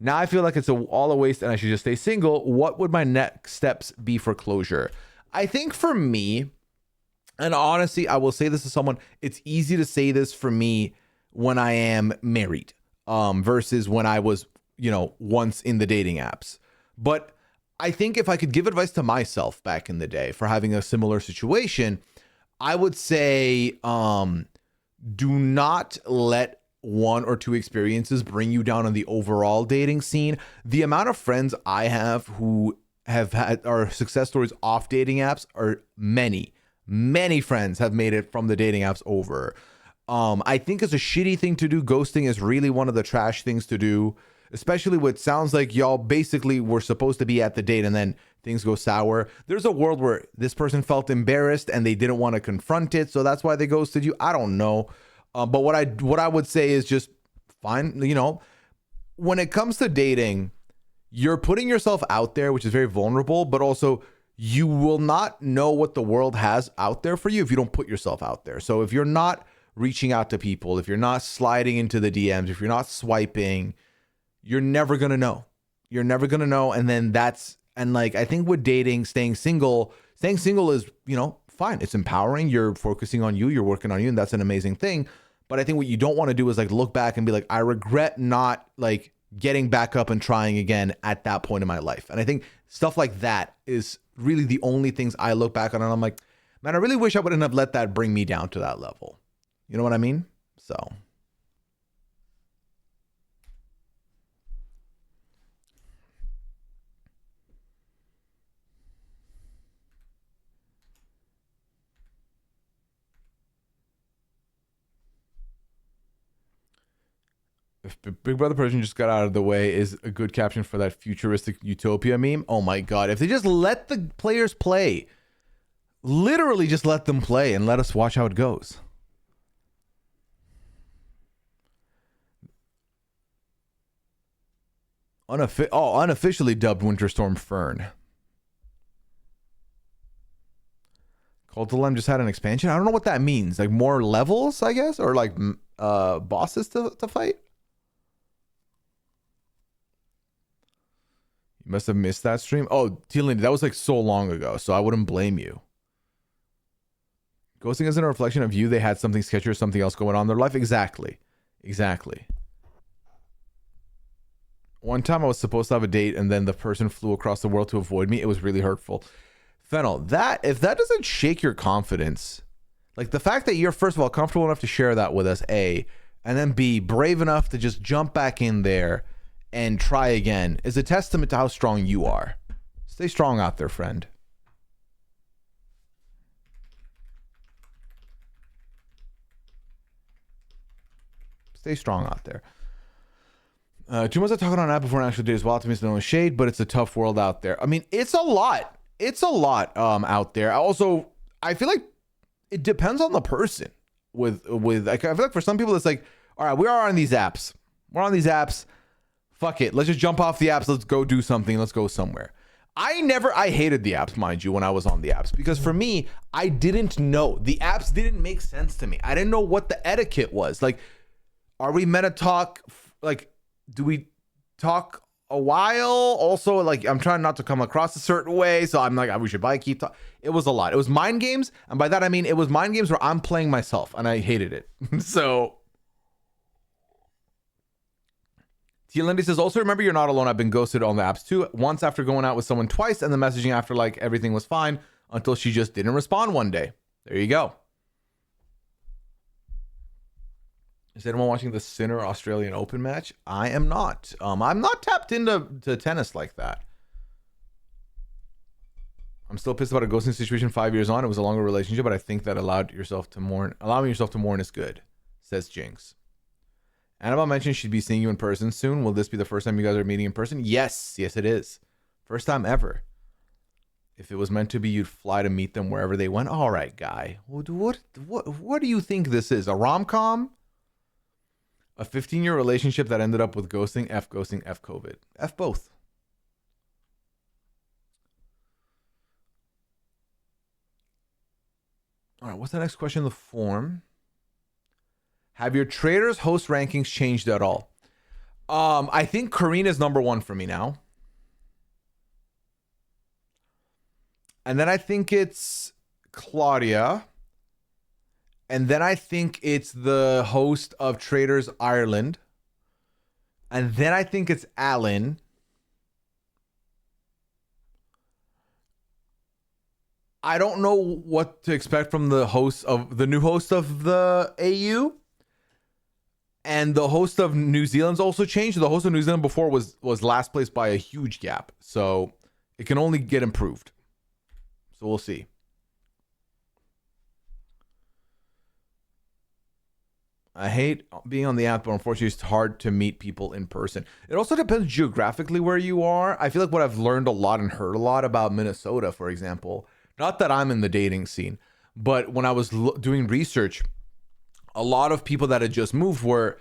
Now I feel like it's all a waste and I should just stay single. What would my next steps be for closure? I think for me, and honestly, I will say this to someone, it's easy to say this for me when I am married, versus when I was, once in the dating apps. But I think if I could give advice to myself back in the day for having a similar situation, I would say, do not let 1 or 2 experiences bring you down on the overall dating scene. The amount of friends I have who have had our success stories off dating apps are many friends have made it from the dating apps over. I think it's a shitty thing to do. Ghosting is really one of the trash things to do, especially what sounds like y'all basically were supposed to be at the date and then things go sour. There's a world where this person felt embarrassed and they didn't want to confront it, so that's why they ghosted you. I don't know. But what I would say is just fine. When it comes to dating, you're putting yourself out there, which is very vulnerable, but also you will not know what the world has out there for you if you don't put yourself out there. So if you're not reaching out to people, if you're not sliding into the DMs, if you're not swiping, you're never going to know. You're never going to know. And then I think with dating, staying single is, fine. It's empowering. You're focusing on you. You're working on you. And that's an amazing thing. But I think what you don't want to do is look back and be like, I regret not getting back up and trying again at that point in my life. And I think stuff like that is really the only things I look back on. And I'm like, man, I really wish I wouldn't have let that bring me down to that level. You know what I mean? So. If Big Brother Persian just got out of the way is a good caption for that futuristic utopia meme. Oh my God. If they just let the players play, literally just let them play and let us watch how it goes. Unofficially dubbed Winter Storm Fern. Cult of the Lamb just had an expansion. I don't know what that means. More levels, I guess, or bosses to fight. You must have missed that stream. Oh, T-Lane, that was so long ago, so I wouldn't blame you. Ghosting isn't a reflection of you. They had something sketchy or something else going on in their life. Exactly. One time I was supposed to have a date and then the person flew across the world to avoid me. It was really hurtful. Fennel, if that doesn't shake your confidence, the fact that you're, first of all, comfortable enough to share that with us, A, and then B, brave enough to just jump back in there and try again, is a testament to how strong you are. Stay strong out there, friend. Stay strong out there. 2 months of talking on an app before an actual date is wild to me. It's no shade, but it's a tough world out there. I mean, it's a lot. It's a lot out there. Also, I feel like it depends on the person. I feel like for some people, it's all right, we are on these apps. We're on these apps. Fuck it. Let's just jump off the apps. Let's go do something. Let's go somewhere. I hated the apps, mind you, when I was on the apps, because for me, I didn't know. The apps didn't make sense to me. I didn't know what the etiquette was. Like, are we meant to talk? Like, do we talk a while? Also, like, I'm trying not to come across a certain way. So I'm like, we should probably keep talking. It was a lot. It was mind games. And by that, I mean, it was mind games where I'm playing myself and I hated it. So T. Lindy says, also remember you're not alone. I've been ghosted on the apps too. Once after going out with someone twice and the messaging after like everything was fine until she just didn't respond one day. There you go. Is anyone watching the Sinner Australian Open match? I am not. I'm not tapped into tennis like that. I'm still pissed about a ghosting situation 5 years on. It was a longer relationship, but I think that allowing yourself to mourn is good, says Jinx. Annabelle mentioned she'd be seeing you in person soon. Will this be the first time you guys are meeting in person? Yes, it is. First time ever. If it was meant to be, you'd fly to meet them wherever they went. All right, guy. What do you think this is? A rom-com? A 15-year relationship that ended up with ghosting, F COVID. F both. All right, what's the next question in the form? Have your Traitors host rankings changed at all? I think Karine is number one for me now. And then I think it's Claudia. And then I think it's the host of Traitors Ireland. And then I think it's Alan. I don't know what to expect from the new host of the AU. And the host of New Zealand's also changed. The host of New Zealand before was last place by a huge gap. So it can only get improved. So we'll see. I hate being on the app, but unfortunately it's hard to meet people in person. It also depends geographically where you are. I feel like what I've learned a lot and heard a lot about Minnesota, for example, not that I'm in the dating scene, but when I was doing research, a lot of people that had just moved were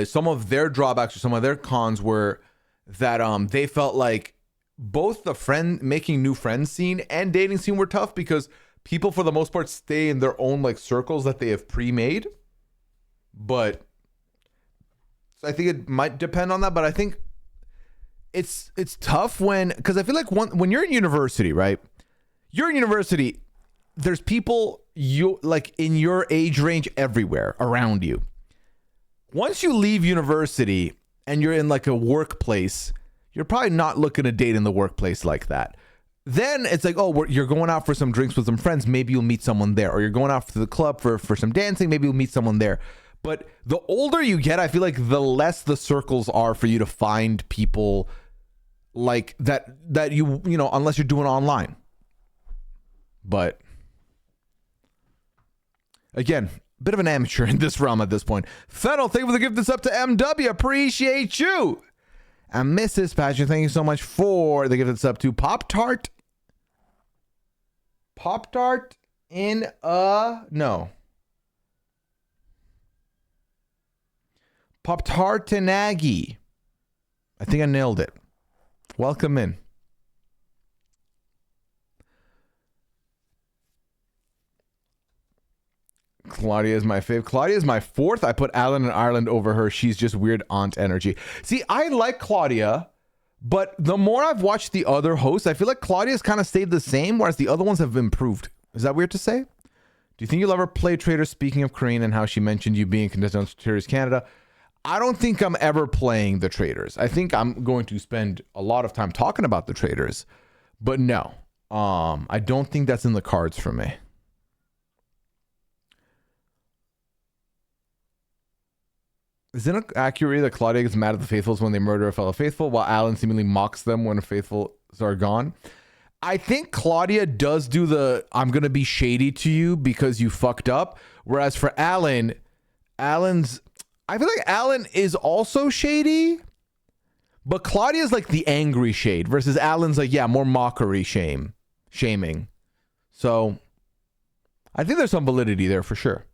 some of their drawbacks or some of their cons were that they felt like both the making new friends scene and dating scene were tough because people for the most part stay in their own like circles that they have pre-made. But so I think it might depend on that, but I think it's tough because I feel like when you're in university, right? You're in university, there's people you like in your age range everywhere around you. Once you leave university and you're in like a workplace, you're probably not looking to date in the workplace like that. Then it's like, you're going out for some drinks with some friends. Maybe you'll meet someone there. Or you're going out to the club for some dancing. Maybe you'll meet someone there. But the older you get, I feel like the less the circles are for you to find people like that you know, unless you're doing online. But again, bit of an amateur in this realm at this point. Fennel, thank you for the gift. This up to MW. Appreciate you. And Mrs. Patchen, thank you so much for the gift. That's up to Pop Tart in no. Pop Tartanagi. I think I nailed it. Welcome in. Claudia is my fave. Claudia is my fourth. I put Alan in Ireland over her. She's just weird aunt energy. See, I like Claudia, but the more I've watched the other hosts, I feel like Claudia's kind of stayed the same, whereas the other ones have improved. Is that weird to say? Do you think you'll ever play Traitors? Speaking of Karine and how she mentioned you being contestant on Traitors Canada, I don't think I'm ever playing the Traitors. I think I'm going to spend a lot of time talking about the Traitors, but no, I don't think that's in the cards for me. Is it accurate that Claudia gets mad at the faithfuls when they murder a fellow faithful, while Alan seemingly mocks them when faithfuls are gone? I think Claudia does do the "I'm gonna be shady to you because you fucked up," whereas for I feel like Alan is also shady, but Claudia's like the angry shade versus Alan's like, more mockery shaming. So I think there's some validity there for sure.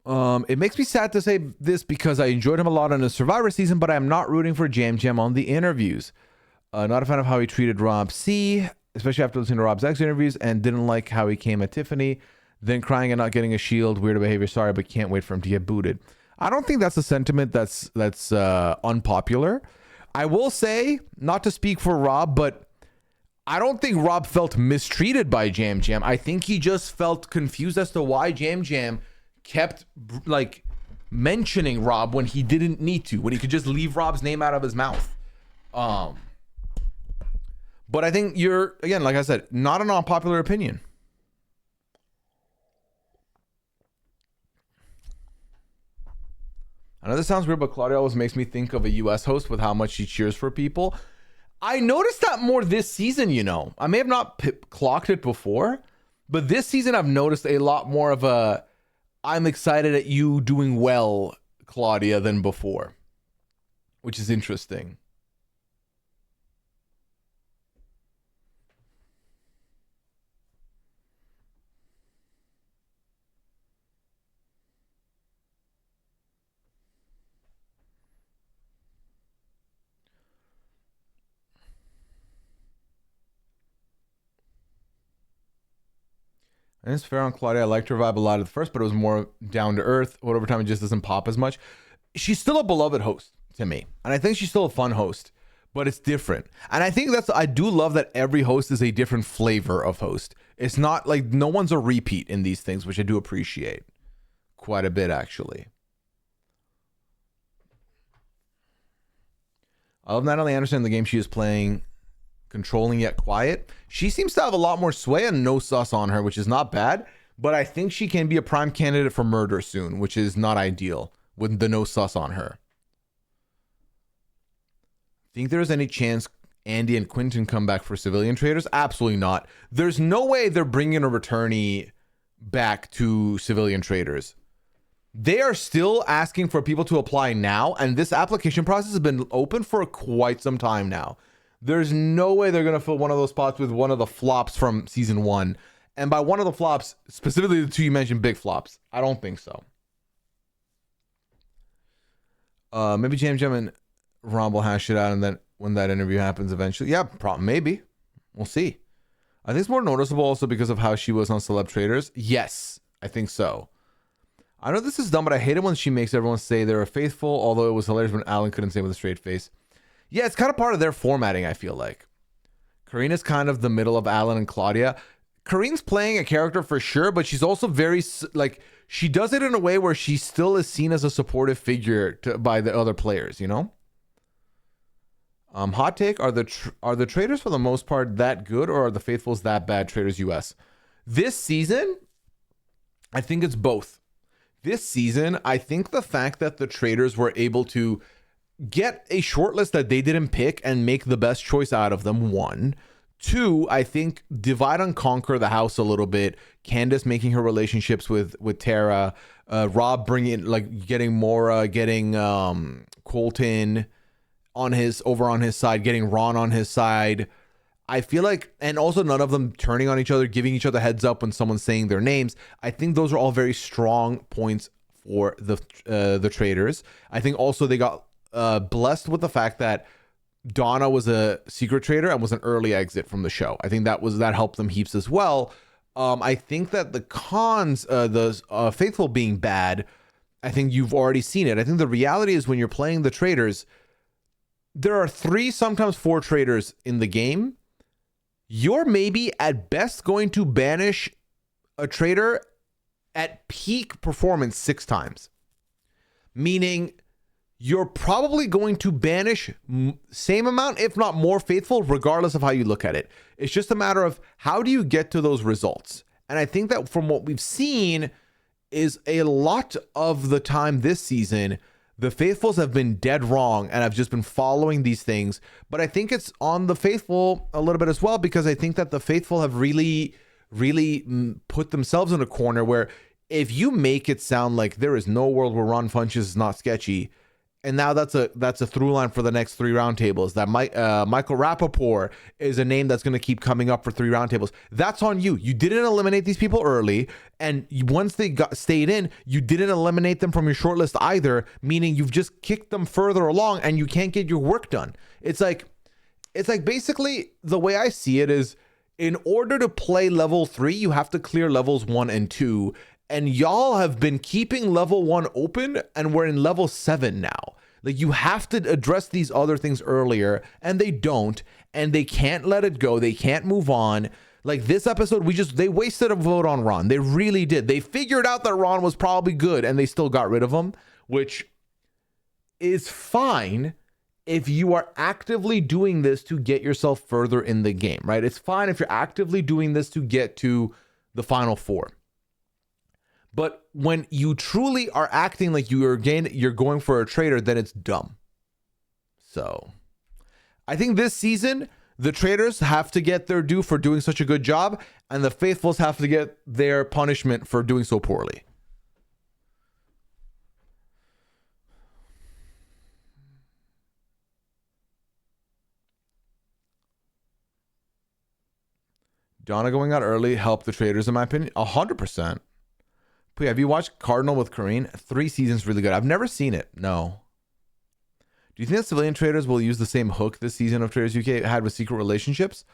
It makes me sad to say this because I enjoyed him a lot on the Survivor season, but I am not rooting for Jam Jam on the interviews. Not a fan of how he treated Rob C, especially after listening to Rob's X interviews, and didn't like how he came at Tiffany, then crying and not getting a shield. Weird behavior. Sorry, but can't wait for him to get booted. I don't think that's a sentiment that's unpopular. I will say, not to speak for Rob, but I don't think Rob felt mistreated by Jam Jam. I think he just felt confused as to why Jam Jam kept like mentioning Rob when he didn't need to, when he could just leave Rob's name out of his mouth. But I think you're, again, like I said, not an unpopular opinion. I know this sounds weird, but Claudia always makes me think of a US host with how much she cheers for people. I noticed that more this season, you know. I may have not clocked it before, but this season I've noticed a lot more of a I'm excited at you doing well, Claudia, than before, which is interesting. And it's fair on Claudia. I liked her vibe a lot at first, but it was more down to earth. But over time, it just doesn't pop as much. She's still a beloved host to me. And I think she's still a fun host, but it's different. And I think I do love that every host is a different flavor of host. It's not like no one's a repeat in these things, which I do appreciate quite a bit, actually. I love Natalie Anderson in the game she is playing. Controlling yet quiet. She seems to have a lot more sway and no sus on her, which is not bad, but I think she can be a prime candidate for murder soon, which is not ideal with the no sus on her. Think there's any chance Andy and Quinton come back for civilian traders? Absolutely not. There's no way they're bringing a returnee back to civilian traders. They are still asking for people to apply now, and this application process has been open for quite some time now. There's no way they're going to fill one of those spots with one of the flops from season 1. And by one of the flops, specifically the two you mentioned, big flops. I don't think so. Maybe Jam Jam and Ron will hash it out, and then when that interview happens eventually. Yeah, maybe. We'll see. I think it's more noticeable also because of how she was on Celeb Traders. Yes, I think so. I know this is dumb, but I hate it when she makes everyone say they're faithful, although it was hilarious when Alan couldn't say it with a straight face. Yeah, it's kind of part of their formatting, I feel like. Karina's kind of the middle of Alan and Claudia. Karina's playing a character for sure, but she's also very, like, she does it in a way where she still is seen as a supportive figure by the other players, you know? Hot take, are the traders for the most part that good, or are the faithfuls that bad, Traders US? This season, I think it's both. This season, I think the fact that the traders were able to get a shortlist that they didn't pick and make the best choice out of them, 1. 2, I think divide and conquer the house a little bit. Candace making her relationships with Tara, Rob bringing, like, getting Maura, getting Colton on his side, getting Ron on his side. I feel like, and also none of them turning on each other, giving each other heads up when someone's saying their names. I think those are all very strong points for the traders. I think also they got blessed with the fact that Donna was a secret trader and was an early exit from the show. I think that helped them heaps as well. I think that the cons, the faithful being bad, I think you've already seen it. I think the reality is when you're playing the traders, there are 3, sometimes 4 traders in the game. You're maybe at best going to banish a trader at peak performance 6 times, meaning you're probably going to banish same amount, if not more faithful, regardless of how you look at it. It's just a matter of how do you get to those results. And I think that from what we've seen is a lot of the time this season, the faithfuls have been dead wrong and have just been following these things. But I think it's on the faithful a little bit as well, because I think that the faithful have really put themselves in a corner where if you make it sound like there is no world where Ron Funches is not sketchy, And now that's a through line for the next 3 roundtables. That Michael Rappaport is a name that's going to keep coming up for 3 roundtables. That's on you. You didn't eliminate these people early, and once they stayed in, you didn't eliminate them from your shortlist either, meaning you've just kicked them further along and you can't get your work done. It's like basically the way I see it is, in order to play level 3, you have to clear levels 1 and 2. And y'all have been keeping level 1 open, and we're in level 7 now. Like, you have to address these other things earlier, and they don't, and they can't let it go. They can't move on. Like, this episode, they wasted a vote on Ron. They really did. They figured out that Ron was probably good, and they still got rid of him, which is fine if you are actively doing this to get yourself further in the game, right? It's fine if you're actively doing this to get to the final 4. But when you truly are acting like you're going for a traitor, then it's dumb. So I think this season, the traitors have to get their due for doing such a good job, and the faithfuls have to get their punishment for doing so poorly. Donna going out early helped the traitors, in my opinion. 100%. Pooya, have you watched Cardinal with Karine? 3 seasons, really good. I've never seen it. No. Do you think the civilian traitors will use the same hook this season of Traitors UK had with secret relationships?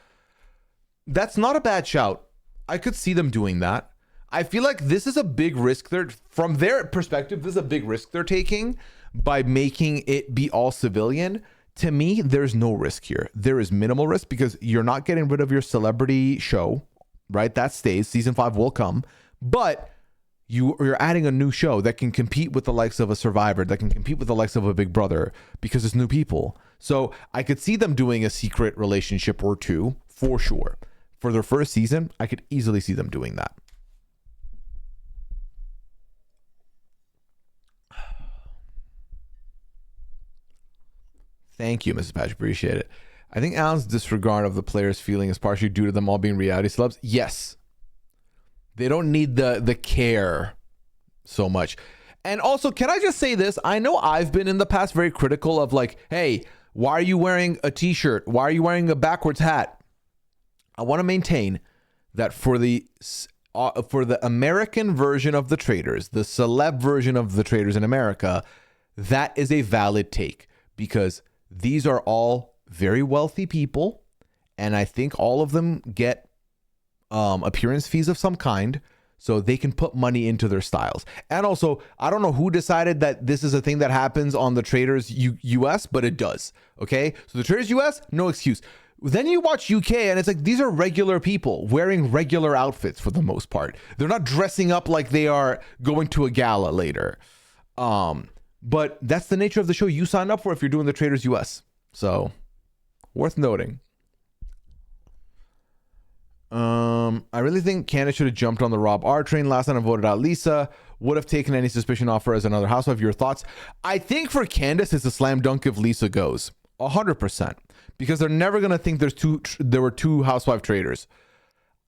That's not a bad shout. I could see them doing that. I feel like this is a big risk. From their perspective, this is a big risk they're taking by making it be all civilian. To me, there's no risk here. There is minimal risk because you're not getting rid of your celebrity show, right? That stays. Season 5 will come. But you're adding a new show that can compete with the likes of a Survivor, that can compete with the likes of a Big Brother, because it's new people. So I could see them doing a secret relationship or 2 for sure. For their first season, I could easily see them doing that. Thank you, Mrs. Patch. Appreciate it. I think Alan's disregard of the players' feeling is partially due to them all being reality celebs. Yes. They don't need the care so much. And also, can I just say this? I know I've been in the past very critical of like, hey, why are you wearing a t-shirt? Why are you wearing a backwards hat? I want to maintain that for the American version of the Traitors, the celeb version of the Traitors in America, that is a valid take, because these are all very wealthy people, and I think all of them get appearance fees of some kind, so they can put money into their styles. And also, I don't know who decided that this is a thing that happens on the Traitors US, but it does. Okay, so the Traitors US, no excuse. Then you watch UK, and it's like, these are regular people wearing regular outfits for the most part. They're not dressing up like they are going to a gala later. But that's the nature of the show you signed up for if you're doing the Traitors US. So, worth noting. I really think Candace should have jumped on the Rob R train last night and voted out Lisa. Would have taken any suspicion off her as another housewife. Your thoughts? I think for Candace, it's a slam dunk if Lisa goes. 100%. Because they're never going to think there were 2 housewife traitors.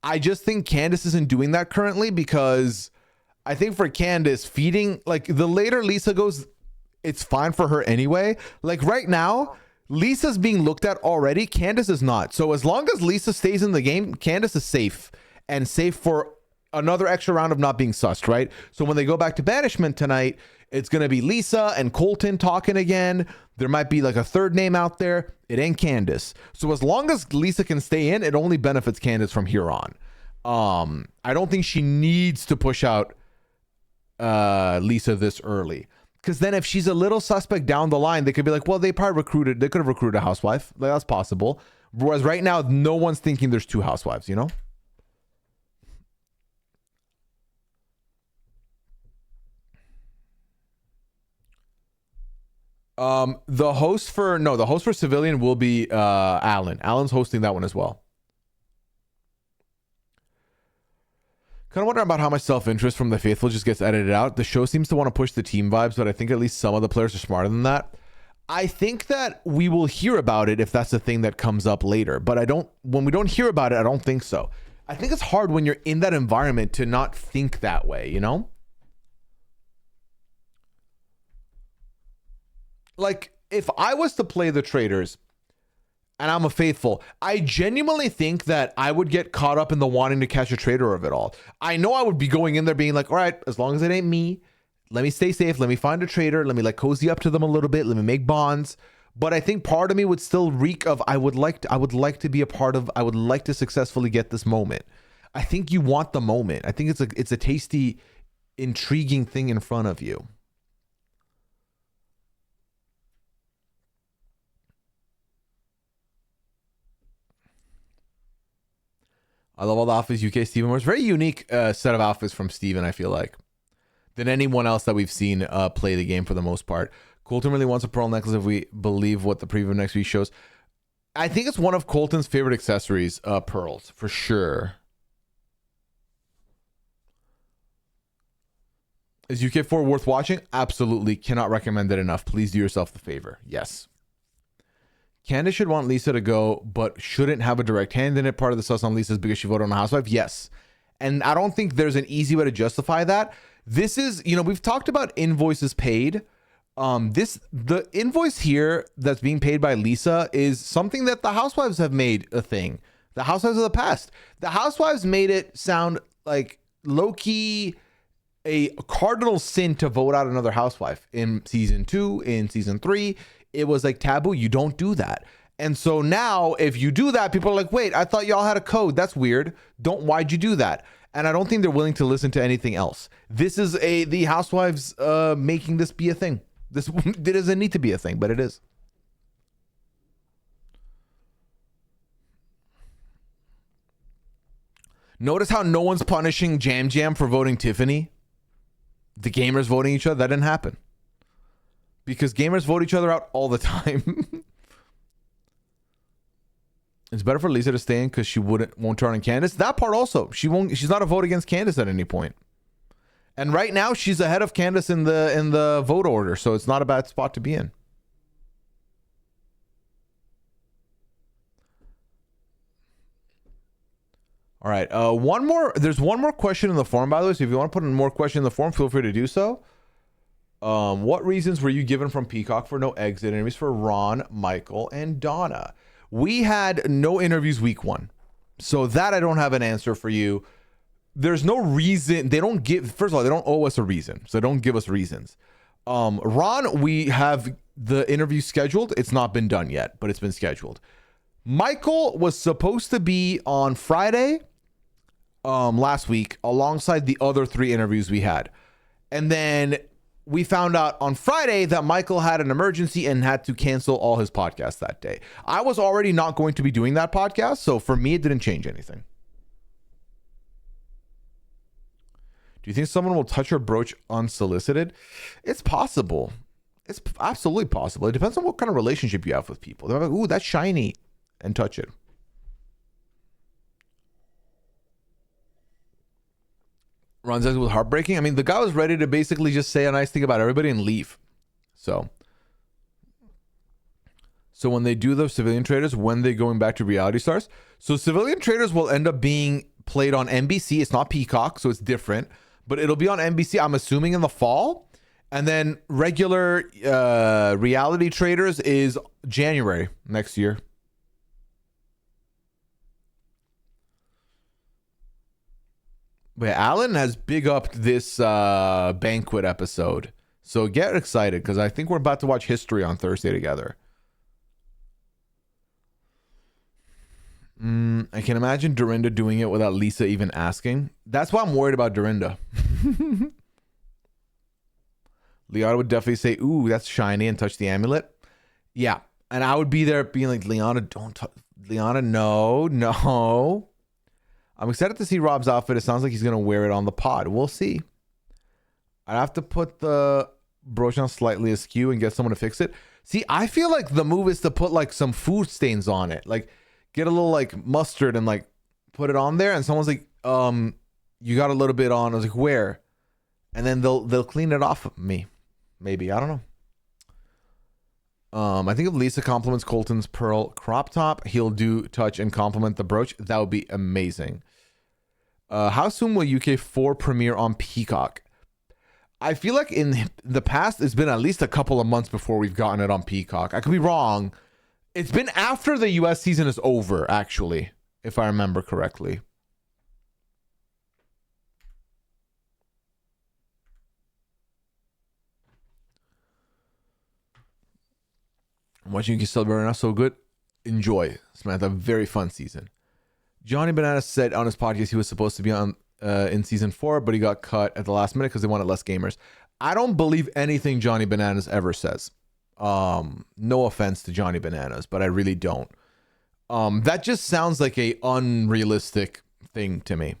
I just think Candace isn't doing that currently, because I think for Candace, feeding, like, the later Lisa goes, it's fine for her anyway. Like, right now, Lisa's being looked at already. Candace is not. So as long as Lisa stays in the game, Candace is safe, and safe for another extra round of not being sussed, right? So when they go back to banishment tonight, it's going to be Lisa and Colton talking again. There might be like a third name out there. It ain't Candace. So as long as Lisa can stay in, it only benefits Candace from here on. I don't think she needs to push out Lisa this early. Because then if she's a little suspect down the line, they could be like, well, they could have recruited a housewife. Like, that's possible. Whereas right now, no one's thinking there's 2 housewives, you know? The host for Civilian will be Alan. Alan's hosting that one as well. Kind of wonder about how much self-interest from the faithful just gets edited out. The show seems to want to push the team vibes, but I think at least some of the players are smarter than that. I think that we will hear about it if that's the thing that comes up later, but when we don't hear about it, I don't think so. I think it's hard when you're in that environment to not think that way, you know? like, if I was to play the Traitors and I'm a faithful, I genuinely think that I would get caught up in the wanting to catch a traitor of it all. I know I would be going in there being like, all right, as long as it ain't me, let me stay safe. Let me find a traitor. Let me like cozy up to them a little bit. Let me make bonds. But I think part of me would still reek of, I would like to be a part of, I would like to successfully get this moment. I think you want the moment. I think it's a tasty, intriguing thing in front of you. I love all the outfits UK Steven wears. Very unique set of outfits from Steven, I feel like, than anyone else that we've seen play the game for the most part. Colton really wants a pearl necklace if we believe what the preview of next week shows. I think it's one of Colton's favorite accessories, pearls, for sure. Is UK4 worth watching? Absolutely. Cannot recommend it enough. Please do yourself the favor. Yes. Candace should want Lisa to go, but shouldn't have a direct hand in it. Part of the sus on Lisa's because she voted on a housewife. Yes. And I don't think there's an easy way to justify that. This is, we've talked about invoices paid. The invoice here that's being paid by Lisa is something that the housewives have made a thing. The housewives of the past. The housewives made it sound like low-key a cardinal sin to vote out another housewife. In season 2, in season 3, it was like taboo. You don't do that. And so now if you do that, people are like, wait, I thought y'all had a code. That's weird. Why'd you do that? And I don't think they're willing to listen to anything else. This is the housewives making this be a thing. This doesn't need to be a thing, but it is. Notice how no one's punishing Jam Jam for voting Tiffany. The gamers voting each other. That didn't happen. Because gamers vote each other out all the time. It's better for Lisa to stay in because she won't turn on Candace. That part also. She's not a vote against Candace at any point. And right now she's ahead of Candace in the vote order, so it's not a bad spot to be in. All right. There's one more question in the form, by the way. So if you want to put in more question in the form, feel free to do so. What reasons were you given from Peacock for no exit interviews for Ron, Michael, and Donna? We had no interviews week 1. So that I don't have an answer for you. There's no reason. First of all, they don't owe us a reason. So don't give us reasons. Ron, we have the interview scheduled. It's not been done yet, but it's been scheduled. Michael was supposed to be on Friday last week alongside the other 3 interviews we had. And then we found out on Friday that Michael had an emergency and had to cancel all his podcasts that day. I was already not going to be doing that podcast, so for me, it didn't change anything. Do you think someone will touch her brooch unsolicited? It's possible. It's absolutely possible. It depends on what kind of relationship you have with people. They're like, ooh, that's shiny, and touch it. Ron says it was heartbreaking. I mean, the guy was ready to basically just say a nice thing about everybody and leave. So when they do the Civilian Traitors, when they going back to Reality Stars? So Civilian Traitors will end up being played on NBC. It's not Peacock, so it's different. But it'll be on NBC, I'm assuming, in the fall. And then regular Reality Traitors is January next year. But Alan has big upped this banquet episode. So get excited, because I think we're about to watch history on Thursday together. I can imagine Dorinda doing it without Lisa even asking. That's why I'm worried about Dorinda. Liana would definitely say, ooh, that's shiny, and touch the amulet. Yeah. And I would be there being like, Liana, don't touch. Liana, no. I'm excited to see Rob's outfit. It sounds like he's going to wear it on the pod. We'll see. I have to put the brooch on slightly askew and get someone to fix it. See, I feel like the move is to put like some food stains on it. Like get a little like mustard and like put it on there. And someone's like, you got a little bit on. I was like, where? And then they'll clean it off of me. Maybe. I don't know. I think if Lisa compliments Colton's pearl crop top, he'll do touch and compliment the brooch. That would be amazing. How soon will UK4 premiere on Peacock? I feel like in the past, it's been at least a couple of months before we've gotten it on Peacock. I could be wrong. It's been after the US season is over, actually, if I remember correctly. I'm watching you celebrate now, so good. Enjoy. Samantha, a very fun season. Johnny Bananas said on his podcast he was supposed to be on in season 4, but he got cut at the last minute because they wanted less gamers. I don't believe anything Johnny Bananas ever says. No offense to Johnny Bananas, but I really don't. That just sounds like a unrealistic thing to me.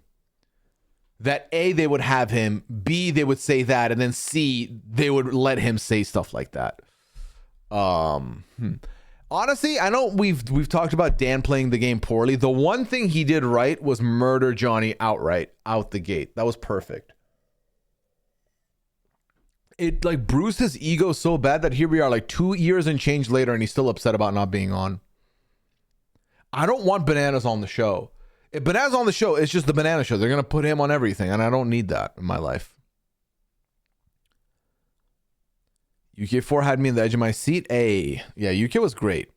That A, they would have him, B, they would say that, and then C, they would let him say stuff like that. Honestly, I know we've talked about Dan playing the game poorly. The one thing he did right was murder Johnny outright, out the gate. That was perfect. It like bruised his ego so bad that here we are like 2 years and change later and he's still upset about not being on. I don't want Bananas on the show. If Bananas on the show, it's just the Banana Show. They're going to put him on everything and I don't need that in my life. UK4 had me in the edge of my seat. Yeah, UK was great.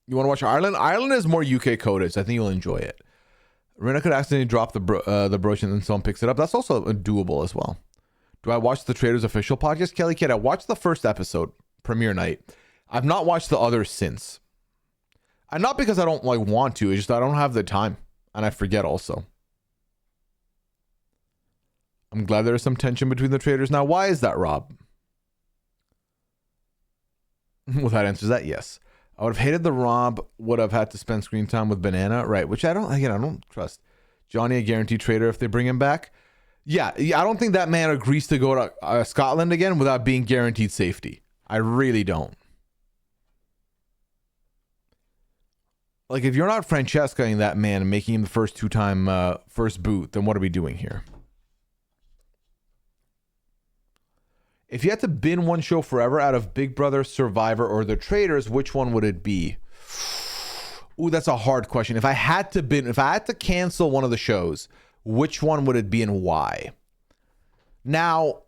You want to watch Ireland? Ireland is more UK coded, so I think you'll enjoy it. Rena could accidentally drop the brooch and then someone picks it up. That's also doable as well. Do I watch the Traitors official podcast? Kelly Kid, I watched the first episode, premiere night. I've not watched the others since. And not because I don't like want to, it's just I don't have the time. And I forget also. I'm glad there is some tension between the Traitors. Now, why is that, Rob? Well, that answers that, yes. I would have hated the Rob would have had to spend screen time with Banana, right? Which I don't trust. Johnny, a guaranteed traitor if they bring him back. Yeah, I don't think that man agrees to go to Scotland again without being guaranteed safety. I really don't. Like, if you're not Francesca-ing that man and making him the first two-time first boot, then what are we doing here? If you had to bin one show forever out of Big Brother, Survivor, or The Traitors, which one would it be? Ooh, that's a hard question. If I had to cancel one of the shows, which one would it be and why? Now,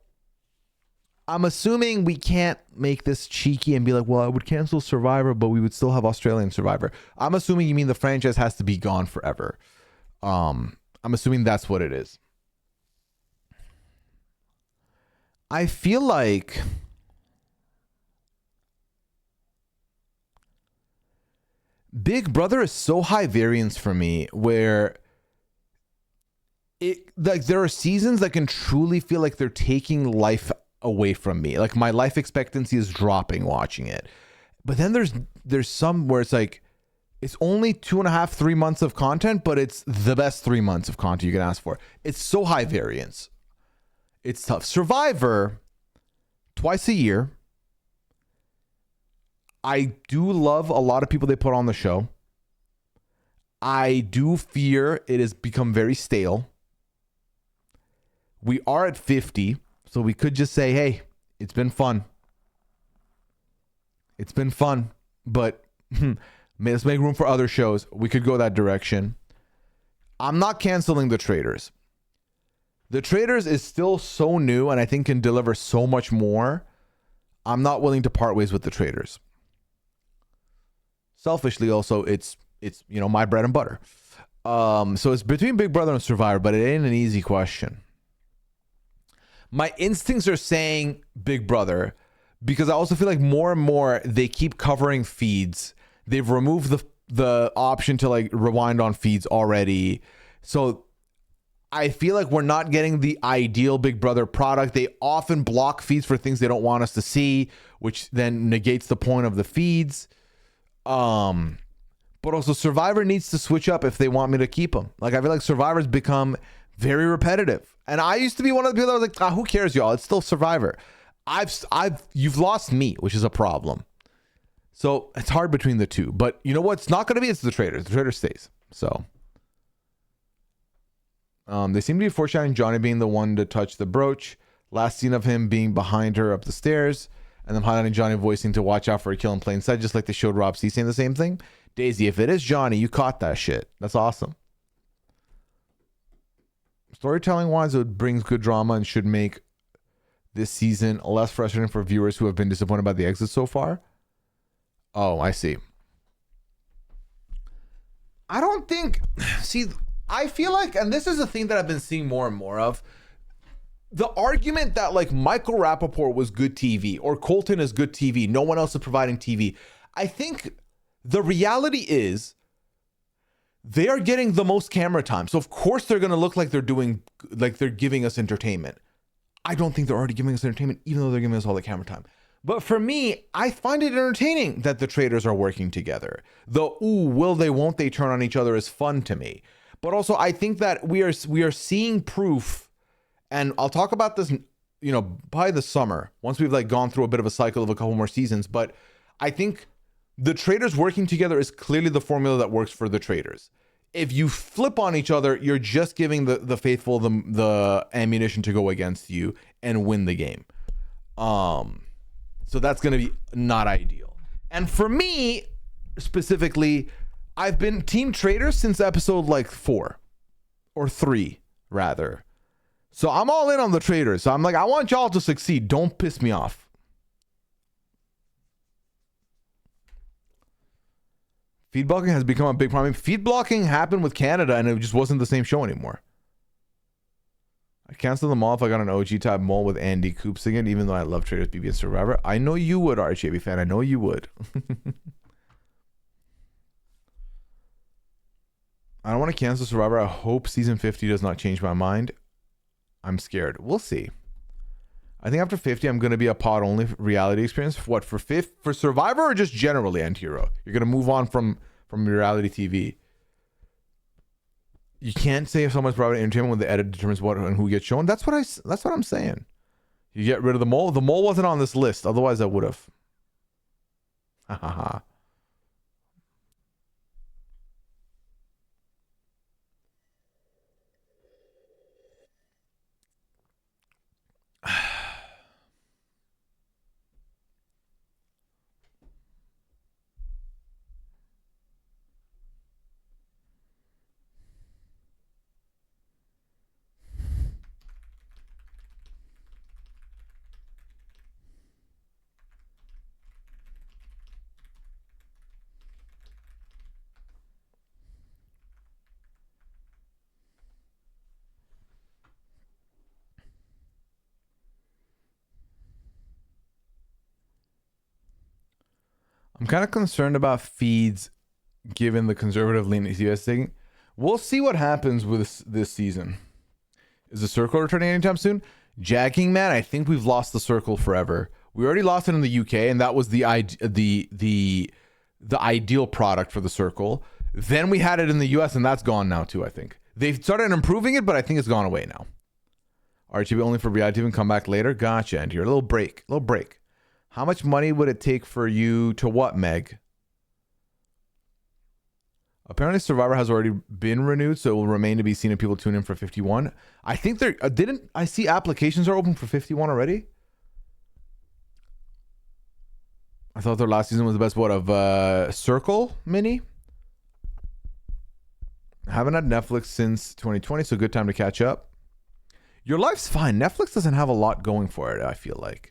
I'm assuming we can't make this cheeky and be like, well, I would cancel Survivor, but we would still have Australian Survivor. I'm assuming you mean the franchise has to be gone forever. I'm assuming that's what it is. I feel like Big Brother is so high variance for me where there are seasons that can truly feel like they're taking life away from me. Like my life expectancy is dropping watching it. But then there's some where it's like it's only 2.5, 3 months of content, but it's the best 3 months of content you can ask for. It's so high variance. It's tough. Survivor, twice a year. I do love a lot of people they put on the show. I do fear it has become very stale. We are at 50, so we could just say, hey, it's been fun. It's been fun, but let's make room for other shows. We could go that direction. I'm not canceling The Traitors. The Traitors is still so new and I think can deliver so much more. I'm not willing to part ways with The Traitors. Selfishly also, it's my bread and butter. So it's between Big Brother and Survivor, but it ain't an easy question. My instincts are saying Big Brother because I also feel like more and more they keep covering feeds. They've removed the option to like rewind on feeds already. So I feel like we're not getting the ideal Big Brother product. They often block feeds for things they don't want us to see, which then negates the point of the feeds. But also Survivor needs to switch up if they want me to keep them. Like I feel like Survivor's become very repetitive. And I used to be one of the people that was like, who cares, y'all? It's still Survivor. You've lost me, which is a problem. So it's hard between the two. But you know what? It's not going to be. It's The Traitors. The Traitors stays. So they seem to be foreshadowing Johnny being the one to touch the brooch. Last scene of him being behind her up the stairs. And then highlighting Johnny voicing to watch out for a kill in plain sight, just like they showed Rob C saying the same thing. Daisy, if it is Johnny, you caught that shit. That's awesome. Storytelling wise, it brings good drama and should make this season less frustrating for viewers who have been disappointed by the exit so far. Oh, I see. I don't think, see, I feel like, and this is a thing that I've been seeing more and more of, the argument that like Michael Rappaport was good TV or Colton is good TV, no one else is providing TV. I think the reality is they are getting the most camera time. So of course they're going to look like they're doing, like they're giving us entertainment. I don't think they're already giving us entertainment, even though they're giving us all the camera time. But for me, I find it entertaining that the Traitors are working together. The ooh, will they, won't they turn on each other is fun to me. But also, I think that we are seeing proof, and I'll talk about this, you know, by the summer, once we've like gone through a bit of a cycle of a couple more seasons. But I think the Traitors working together is clearly the formula that works for the Traitors. If you flip on each other, you're just giving the faithful the ammunition to go against you and win the game. So that's going to be not ideal. And for me, specifically, I've been Team Traitors since episode like 4 or 3, rather. So I'm all in on the Traitors. So I'm like, I want y'all to succeed. Don't piss me off. Feed blocking has become a big problem. Feed blocking happened with Canada and it just wasn't the same show anymore. I cancel them all if I got an OG type mole with Andy Coops again, even though I love Traitors, BB, and Survivor. I know you would, RHAB fan. I know you would. I don't want to cancel Survivor. I hope season 50 does not change my mind. I'm scared. We'll see. I think after 50, I'm going to be a pod only reality experience. What, for Survivor or just generally Anti-Hero? You're going to move on from reality TV. You can't say if someone's providing entertainment when the edit determines what and who gets shown. That's what I'm saying. You get rid of the mole. The mole wasn't on this list. Otherwise, I would have. Ha ha ha. I'm kind of concerned about feeds given the conservative lean US thing. We'll see what happens with this season. Is the circle returning anytime soon? Jacking Man, I think we've lost the circle forever. We already lost it in the UK, and that was the ideal product for the circle. Then we had it in the US, and that's gone now too, I think. They've started improving it, but I think it's gone away now. RTB only for reality and come back later? Gotcha, and here, a little break. How much money would it take for you to what, Meg? Apparently Survivor has already been renewed, so it will remain to be seen if people tune in for 51. I think there didn't I see applications are open for 51 already? I thought their last season was the best of Circle Mini. Haven't had Netflix since 2020, so good time to catch up. Your life's fine. Netflix doesn't have a lot going for it, I feel like.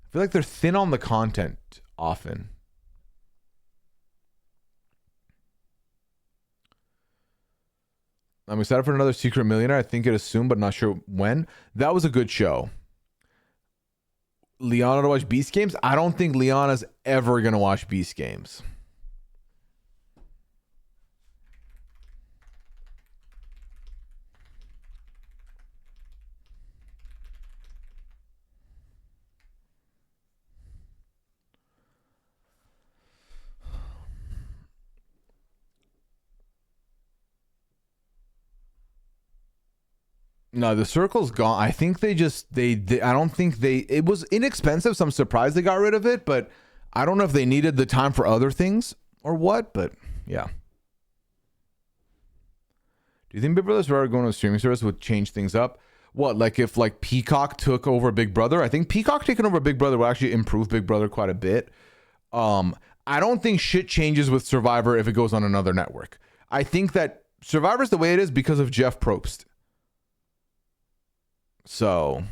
I feel like they're thin on the content often. I'm excited for another Secret Millionaire. I think it is soon, but not sure when. That was a good show. Liana to watch Beast Games? I don't think Liana's ever going to watch Beast Games. No, the circle's gone. I think they I don't think it was inexpensive, so I'm surprised they got rid of it, but I don't know if they needed the time for other things or what, but yeah. Do you think Big Brother's going to a streaming service would change things up? What, like if like Peacock took over Big Brother? I think Peacock taking over Big Brother will actually improve Big Brother quite a bit. I don't think shit changes with Survivor if it goes on another network. I think that Survivor's the way it is because of Jeff Probst. So,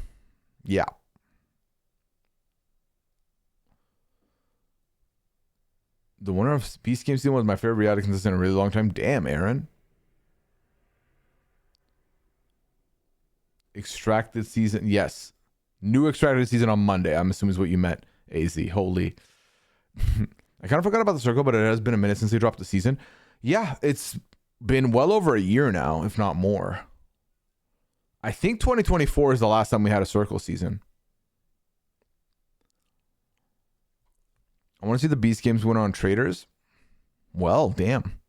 yeah. The winner of Peace Game season was my favorite reality contestant in a really long time. Damn, Aaron. Extracted season. Yes. New extracted season on Monday. I'm assuming is what you meant, AZ. Holy. I kind of forgot about the circle, but it has been a minute since they dropped the season. Yeah, it's been well over a year now, if not more. I think 2024 is the last time we had a circle season. I want to see the Beast Games win on Traitors. Well, damn.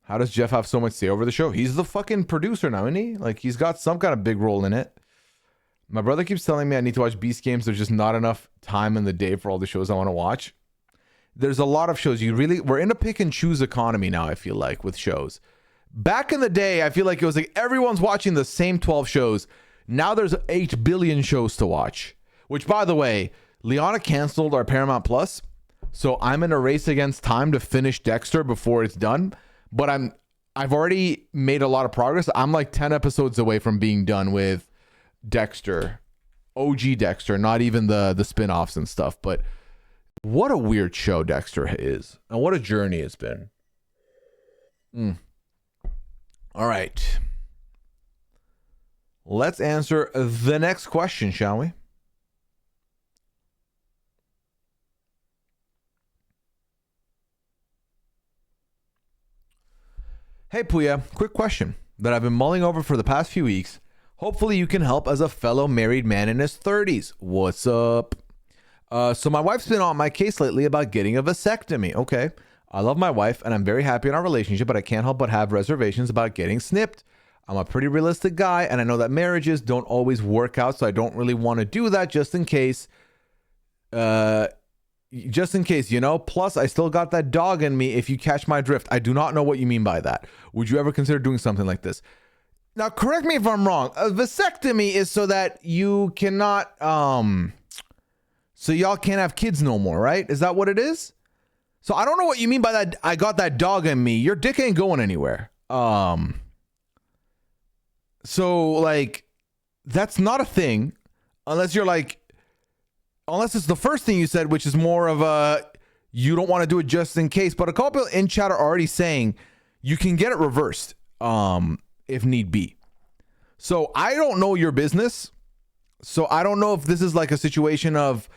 How does Jeff have so much say over the show? He's the fucking producer now, isn't he? Like, he's got some kind of big role in it. My brother keeps telling me I need to watch Beast Games. There's just not enough time in the day for all the shows I want to watch. There's a lot of shows. We're in a pick and choose economy now, I feel like, with shows. Back in the day, I feel like it was like everyone's watching the same 12 shows. Now there's 8 billion shows to watch. Which, by the way, Liana canceled our Paramount Plus. So I'm in a race against time to finish Dexter before it's done. But I've already made a lot of progress. I'm like 10 episodes away from being done with Dexter. OG Dexter, not even the spin-offs and stuff. But what a weird show Dexter is. And what a journey it's been. All right. Let's answer the next question, shall we? Hey, Pooya, quick question that I've been mulling over for the past few weeks. Hopefully you can help as a fellow married man in his 30s. What's up? So my wife's been on my case lately about getting a vasectomy. Okay. I love my wife and I'm very happy in our relationship, but I can't help but have reservations about getting snipped. I'm a pretty realistic guy and I know that marriages don't always work out, so I don't really want to do that just in case. You know, plus I still got that dog in me if you catch my drift. I do not know what you mean by that. Would you ever consider doing something like this? Now, correct me if I'm wrong. A vasectomy is so that you cannot, so y'all can't have kids no more, right? Is that what it is? So I don't know what you mean by that. I got that dog in me. Your dick ain't going anywhere. So like, that's not a thing unless you're like, unless it's the first thing you said, which is more of a, you don't want to do it just in case. But a couple in chat are already saying you can get it reversed if need be. So I don't know your business. So I don't know if this is like a situation of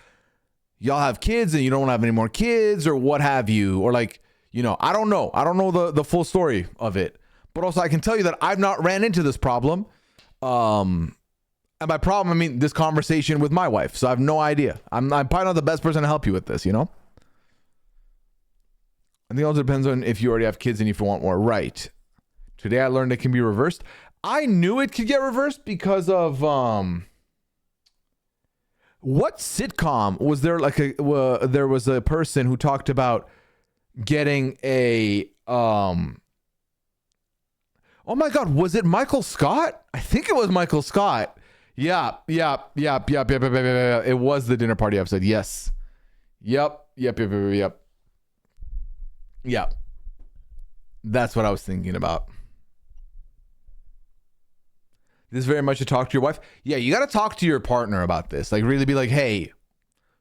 y'all have kids and you don't have any more kids or what have you. Or like, you know, I don't know. I don't know the full story of it. But also I can tell you that I've not ran into this problem. And by problem, I mean this conversation with my wife. So I have no idea. I'm probably not the best person to help you with this, you know? I think it also depends on if you already have kids and if you want more. Right. Today I learned it can be reversed. I knew it could get reversed because of what sitcom was there? Like there was a person who talked about getting a oh my God, was it Michael Scott? I think it was Michael Scott. Yeah. It was the dinner party episode. Yes. Yep. That's what I was thinking about. This is very much to talk to your wife. Yeah, you got to talk to your partner about this. Like really be like, hey,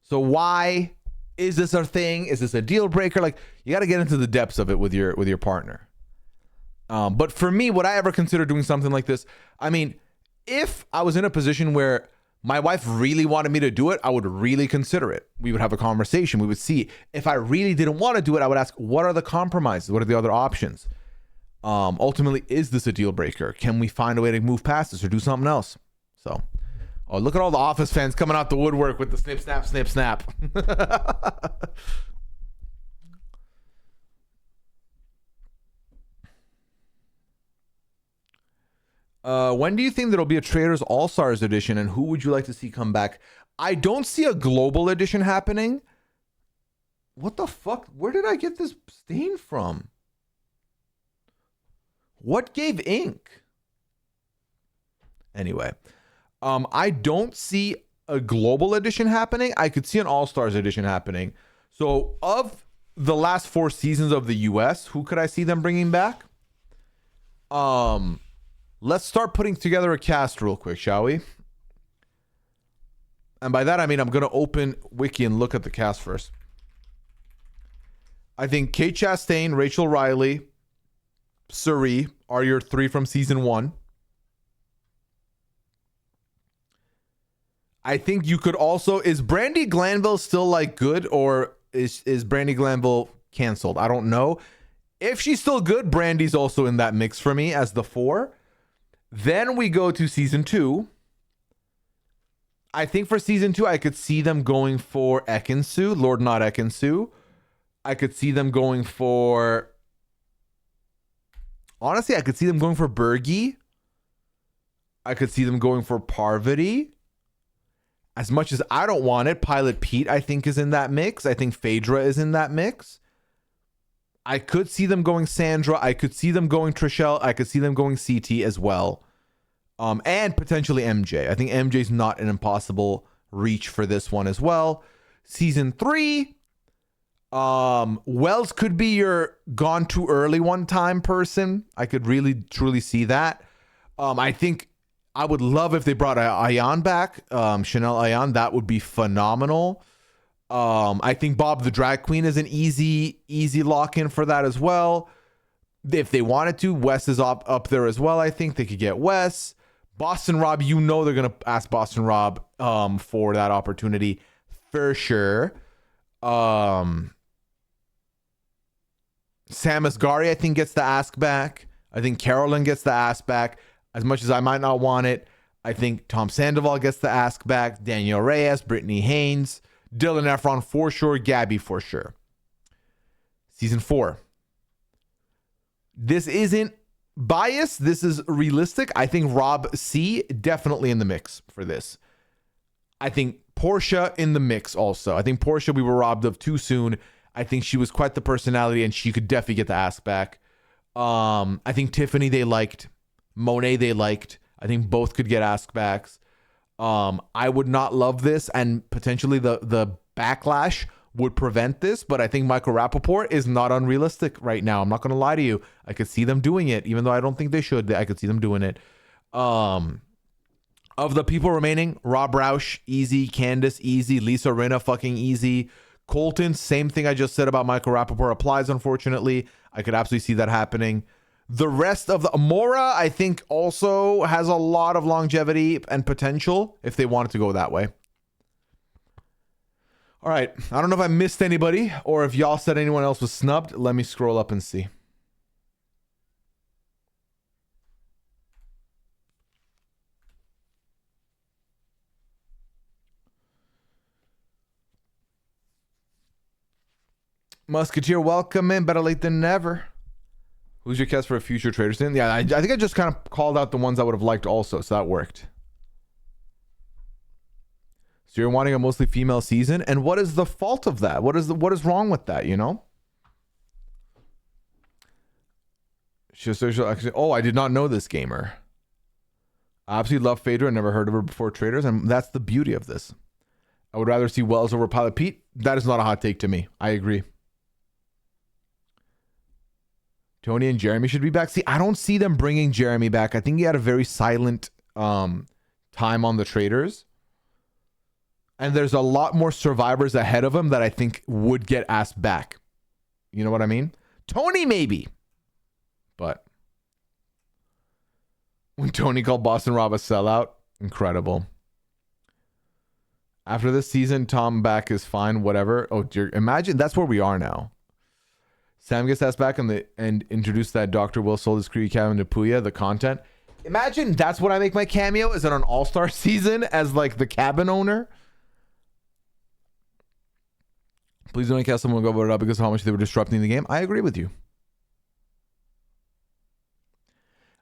so why is this a thing? Is this a deal breaker? Like you got to get into the depths of it with your partner. But for me, would I ever consider doing something like this? I mean, if I was in a position where my wife really wanted me to do it, I would really consider it. We would have a conversation. We would see. If I really didn't want to do it, I would ask, what are the compromises? What are the other options? Ultimately, is this a deal breaker? Can we find a way to move past this or do something else? So, oh, look at all the Office fans coming out the woodwork with the snip, snap, snip, snap. When do you think there'll be a Traitors All-Stars edition, and who would you like to see come back? I don't see a global edition happening. What the fuck? Where did I get this stain from? What gave ink? Anyway, I don't see a global edition happening. I could see an All-Stars edition happening. So of the last 4 seasons of the US, who could I see them bringing back? Let's start putting together a cast real quick, shall we? And by that, I mean I'm going to open Wiki and look at the cast first. I think Kate Chastain, Rachel Riley, Suri are your 3 from season 1. I think you could also... Is Brandi Glanville still, like, good? Or is Brandi Glanville canceled? I don't know. If she's still good, Brandy's also in that mix for me as the 4. Then we go to season 2. I think for season 2, I could see them going for Ekin-Su, Lord Not Ekin-Su. I could see them going for... Honestly, I could see them going for Bergie. I could see them going for Parvati. As much as I don't want it, Pilot Pete, I think, is in that mix. I think Phaedra is in that mix. I could see them going Sandra. I could see them going Trishelle. I could see them going CT as well. And potentially MJ. I think MJ's not an impossible reach for this one as well. Season 3, Wells could be your gone too early one time person. I could really, truly see that. I think I would love if they brought Ayan back, Chanel Ayan. That would be phenomenal. I think Bob the Drag Queen is an easy lock-in for that as well. If they wanted to, Wes is up there as well. I think they could get Wes. Boston Rob, you know they're going to ask Boston Rob for that opportunity for sure. Sam Asghari, I think, gets the ask back. I think Carolyn gets the ask back. As much as I might not want it, I think Tom Sandoval gets the ask back. Danielle Reyes, Brittany Haynes, Dylan Efron for sure, Gabby for sure. Season 4. This isn't biased. This is realistic. I think Rob C definitely in the mix for this. I think Portia in the mix also. I think Portia we were robbed of too soon. I think she was quite the personality and she could definitely get the ask back. I think Tiffany they liked. Monet they liked. I think both could get ask backs. I would not love this, and potentially the backlash would prevent this, but I think Michael Rappaport is not unrealistic right now. I'm not going to lie to you. I could see them doing it, even though I don't think they should. I could see them doing it. Of the people remaining, Rob Roush, easy. Candace, easy. Lisa Rinna, fucking easy. Colton, same thing I just said about Michael Rappaport applies, unfortunately. I could absolutely see that happening. The rest of the Amora, I think, also has a lot of longevity and potential if they wanted to go that way. All right. I don't know if I missed anybody or if y'all said anyone else was snubbed. Let me scroll up and see. Musketeer, welcome in. Better late than never. Who's your cast for a future Traitors in? Yeah, I think I just kind of called out the ones I would have liked also, so that worked. So you're wanting a mostly female season, and what is the fault of that? What is wrong with that, you know? Oh, I did not know this gamer. I absolutely love Phaedra. I never heard of her before Traitors, and that's the beauty of this. I would rather see Wells over Pilot Pete. That is not a hot take to me. I agree. Tony and Jeremy should be back. See, I don't see them bringing Jeremy back. I think he had a very silent time on the Traitors. And there's a lot more survivors ahead of him that I think would get asked back. You know what I mean? Tony, maybe. But when Tony called Boston Rob a sellout, incredible. After this season, Tom back is fine, whatever. Oh, dear. Imagine that's where we are now. Sam gets asked back and introduced that Dr. Will sold his creepy cabin to Pooya, the content. Imagine that's what I make my cameo, is on an all-star season as like the cabin owner. Please don't cast someone go vote it up because of how much they were disrupting the game. I agree with you.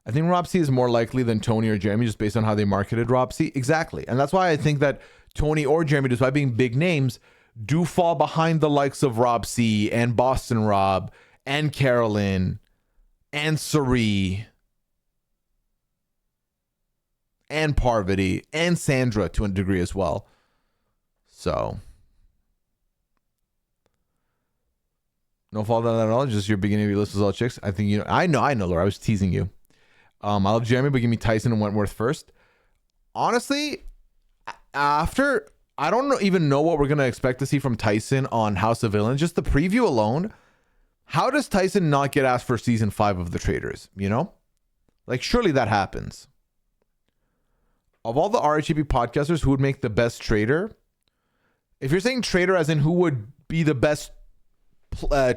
I think Rob C is more likely than Tony or Jeremy just based on how they marketed Rob C. Exactly. And that's why I think that Tony or Jeremy, despite being big names, do fall behind the likes of Rob C and Boston Rob and Carolyn and Suri and Parvati and Sandra to a degree as well. So no fault on that at all. Just your beginning of your list was all chicks. I think, you know, I know, Laura. I was teasing you. I love Jeremy, but give me Tyson and Wentworth first. Honestly, after I don't even know what we're gonna expect to see from Tyson on House of Villains. Just the preview alone, how does Tyson not get asked for season 5 of the Traitors? You know, like surely that happens. Of all the RHAP podcasters, who would make the best traitor? If you're saying traitor as in who would be the best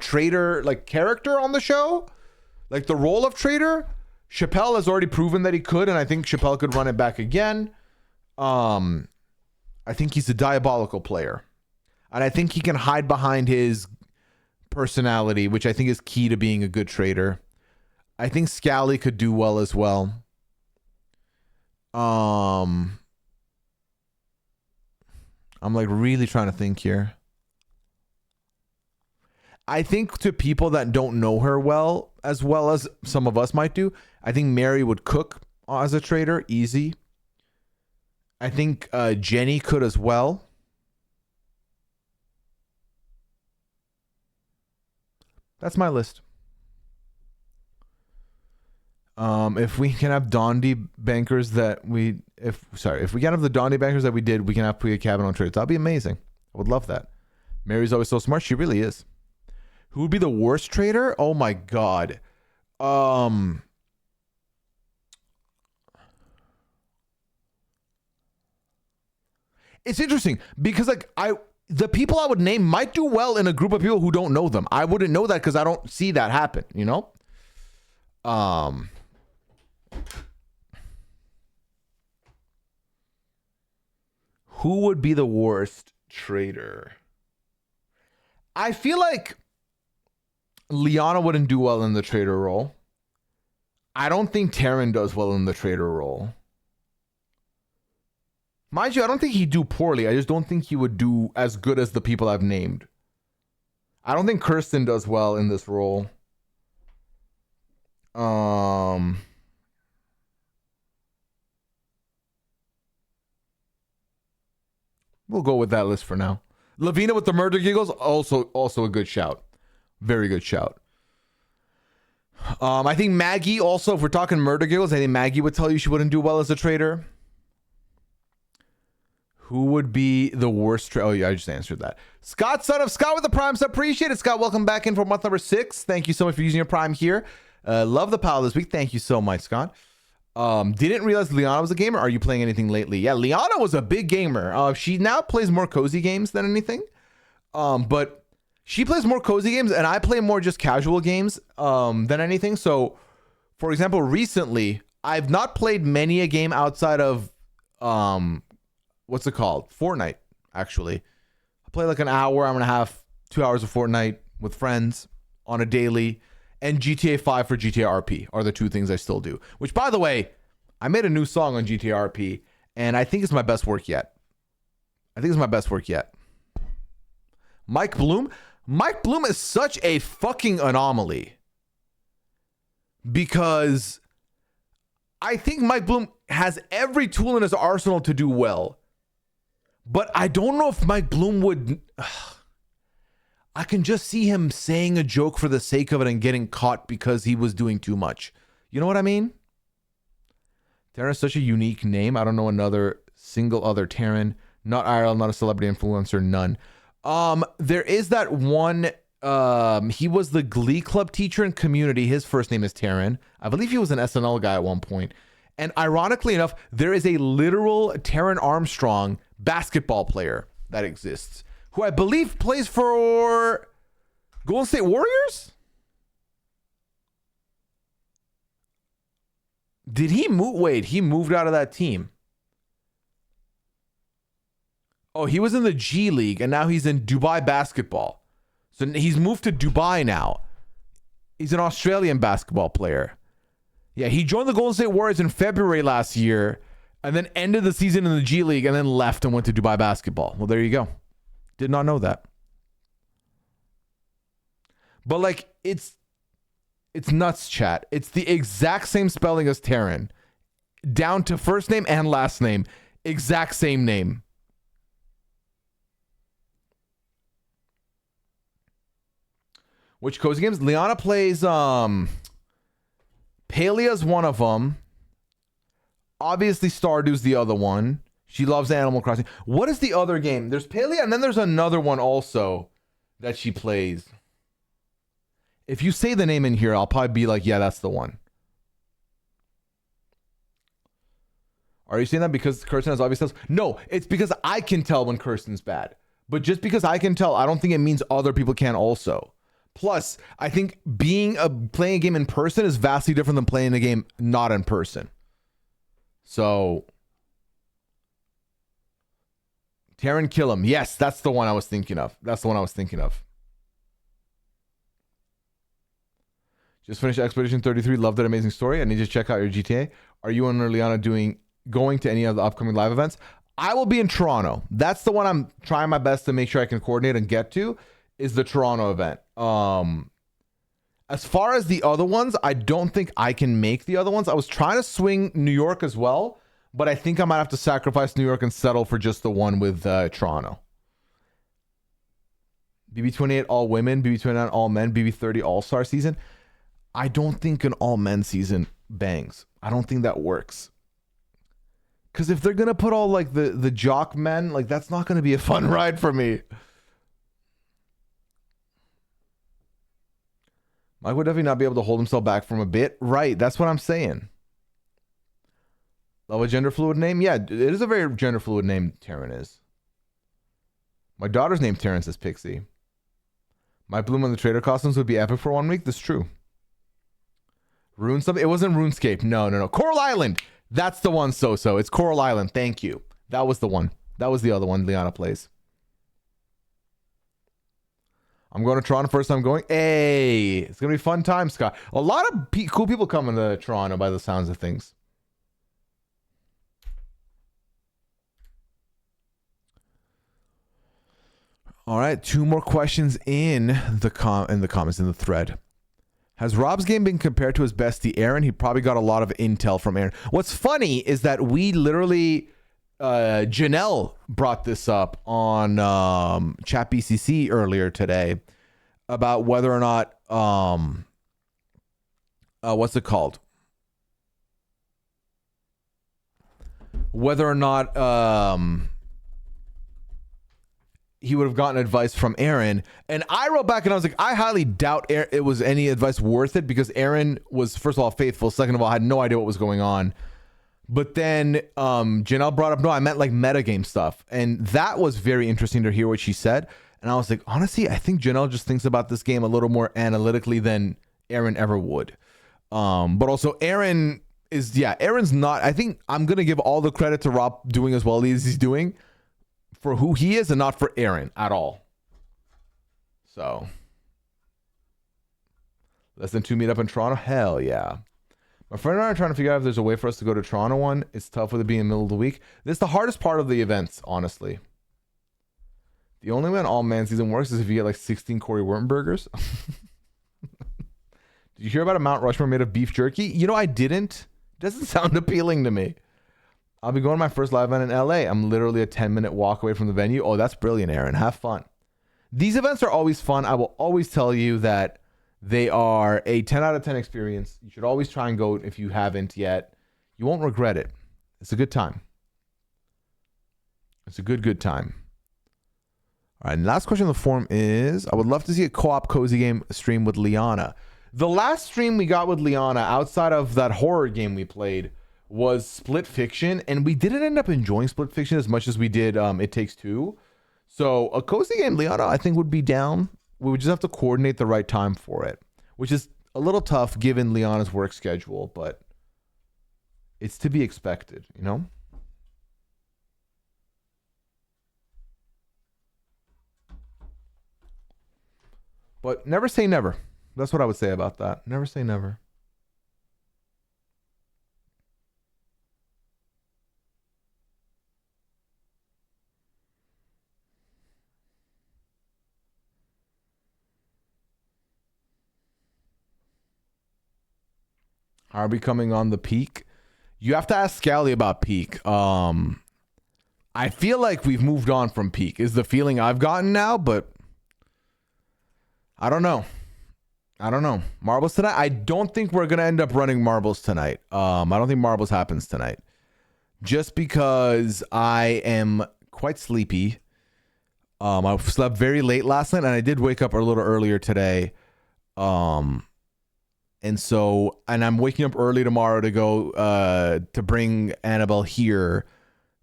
traitor like character on the show, like the role of traitor, Chappelle has already proven that he could, and I think Chappelle could run it back again. I think he's a diabolical player, and I think he can hide behind his personality, which I think is key to being a good traitor. I think Scally could do well as well. I'm like really trying to think here. I think to people that don't know her well as some of us might do, I think Mary would cook as a traitor, easy. I think Jenny could as well. That's my list. If we can have Dondi bankers that we, if we can have the Dondi bankers that we did, we can have Pooya Cabin on Traitors. That'd be amazing. I would love that. Mary's always so smart. She really is. Who would be the worst traitor? Oh my God. It's interesting because like the people I would name might do well in a group of people who don't know them. I wouldn't know that because I don't see that happen, you know? Who would be the worst traitor? I feel like Liana wouldn't do well in the traitor role. I don't think Taryn does well in the traitor role. Mind you, I don't think he'd do poorly. I just don't think he would do as good as the people I've named. I don't think Kirsten does well in this role. We'll go with that list for now. Lavina with the murder giggles, also a good shout. Very good shout. I think Maggie also, if we're talking murder giggles, I think Maggie would tell you she wouldn't do well as a traitor. Who would be the worst? Oh, yeah, I just answered that. Scott, son of Scott with the Prime. So appreciate it, Scott. Welcome back in for month number 6. Thank you so much for using your Prime here. Love the pal this week. Thank you so much, Scott. Didn't realize Liana was a gamer. Are you playing anything lately? Yeah, Liana was a big gamer. She now plays more cozy games than anything. But she plays more cozy games, and I play more just casual games than anything. So, for example, recently, I've not played many a game outside of what's it called? Fortnite, actually. I play like an hour and a half, 2 hours of Fortnite with friends on a daily, and GTA 5 for GTA RP are the two things I still do. Which, by the way, I made a new song on GTA RP, and I think it's my best work yet. Mike Bloom. Mike Bloom is such a fucking anomaly. Because I think Mike Bloom has every tool in his arsenal to do well. But I don't know if Mike Bloom would... I can just see him saying a joke for the sake of it and getting caught because he was doing too much. You know what I mean? Taryn is such a unique name. I don't know another single other Taryn. Not IRL, not a celebrity influencer, none. There is that one... he was the Glee Club teacher in Community. His first name is Taryn. I believe he was an SNL guy at one point. And ironically enough, there is a literal Taryn Armstrong basketball player that exists, who I believe plays for Golden State Warriors. Did he move? Wait, he moved out of that team. Oh, he was in the G League, and now he's in Dubai basketball. So he's moved to Dubai now. He's an Australian basketball player. Yeah, he joined the Golden State Warriors in February last year, and then ended the season in the G League, and then left and went to Dubai basketball. Well, there you go. Did not know that. But like, it's nuts, chat. It's the exact same spelling as Taryn. Down to first name and last name. Exact same name. Which cozy games? Liana plays Payday Palia's one of them. Obviously, Stardew's the other one. She loves Animal Crossing. What is the other game? There's Palia, and then there's another one also that she plays. If you say the name in here, I'll probably be like, yeah, that's the one. Are you saying that because Kirsten has obvious tells? No, it's because I can tell when Kirsten's bad. But just because I can tell, I don't think it means other people can also. Plus, I think playing a game in person is vastly different than playing a game not in person. So, Taran Killam. Yes, that's the one I was thinking of. Just finished Expedition 33. Loved that amazing story. I need to check out your GTA. Are you and Liana going to any of the upcoming live events? I will be in Toronto. That's the one I'm trying my best to make sure I can coordinate and get to, is the Toronto event. As far as the other ones, I don't think I can make the other ones. I was trying to swing New York as well, but I think I might have to sacrifice New York and settle for just the one with Toronto. BB28 all women, BB29 all men, BB30 all-star season. I don't think an all-men season bangs. I don't think that works. Because if they're going to put all like the jock men, like that's not going to be a fun ride for me. Mike would definitely not be able to hold himself back from a bit. Right, that's what I'm saying. Love a gender fluid name? Yeah, it is a very gender fluid name, Taryn is. My daughter's name Terrence is Pixie. My Bloom on the Trader costumes would be epic for 1 week. That's true. Rune something? It wasn't RuneScape. No. Coral Island. That's the one, So. It's Coral Island. Thank you. That was the one. That was the other one Liana plays. I'm going to Toronto first time going. Hey, it's going to be a fun time, Scott. A lot of cool people coming to Toronto by the sounds of things. All right, 2 more questions in the comments, in the thread. Has Rob's game been compared to his bestie Aaron? He probably got a lot of intel from Aaron. What's funny is that we literally, Janelle brought this up on chatbcc earlier today about whether or not, what's it called? Whether or not he would have gotten advice from Aaron. And I wrote back and I was like, I highly doubt it was any advice worth it, because Aaron was, first of all, faithful. Second of all, I had no idea what was going on. But then Janelle brought up, no, I meant like metagame stuff. And that was very interesting to hear what she said. And I was like, honestly, I think Janelle just thinks about this game a little more analytically than Aaron ever would. But also Aaron's not, I think I'm going to give all the credit to Rob doing as well as he's doing for who he is and not for Aaron at all. So, less than 2 meet up in Toronto? Hell yeah. My friend and I are trying to figure out if there's a way for us to go to Toronto one. It's tough with it being in the middle of the week. This is the hardest part of the events, honestly. The only way an all-man season works is if you get like 16 Corey Worm burgers. Did you hear about a Mount Rushmore made of beef jerky? You know, I didn't. Doesn't sound appealing to me. I'll be going to my first live event in LA. I'm literally a 10-minute walk away from the venue. Oh, that's brilliant, Aaron. Have fun. These events are always fun. I will always tell you that they are a 10 out of 10 experience. You should always try and go if you haven't yet. You won't regret it. It's a good time. It's a good time. All right, and last question on the forum is, I would love to see a co-op cozy game stream with Liana. The last stream we got with Liana, outside of that horror game we played, was Split Fiction, and we didn't end up enjoying Split Fiction as much as we did It Takes Two. So a cozy game, Liana, I think would be down. We would just have to coordinate the right time for it, which is a little tough given Liana's work schedule, but it's to be expected, you know? But never say never. That's what I would say about that. Never say never. Are we coming on the peak? You have to ask Scally about peak. I feel like we've moved on from peak is the feeling I've gotten now, but I don't know. I don't know. Marbles tonight? I don't think we're going to end up running marbles tonight. I don't think marbles happens tonight. Just because I am quite sleepy. I slept very late last night and I did wake up a little earlier today. And I'm waking up early tomorrow to go to bring Annabelle here.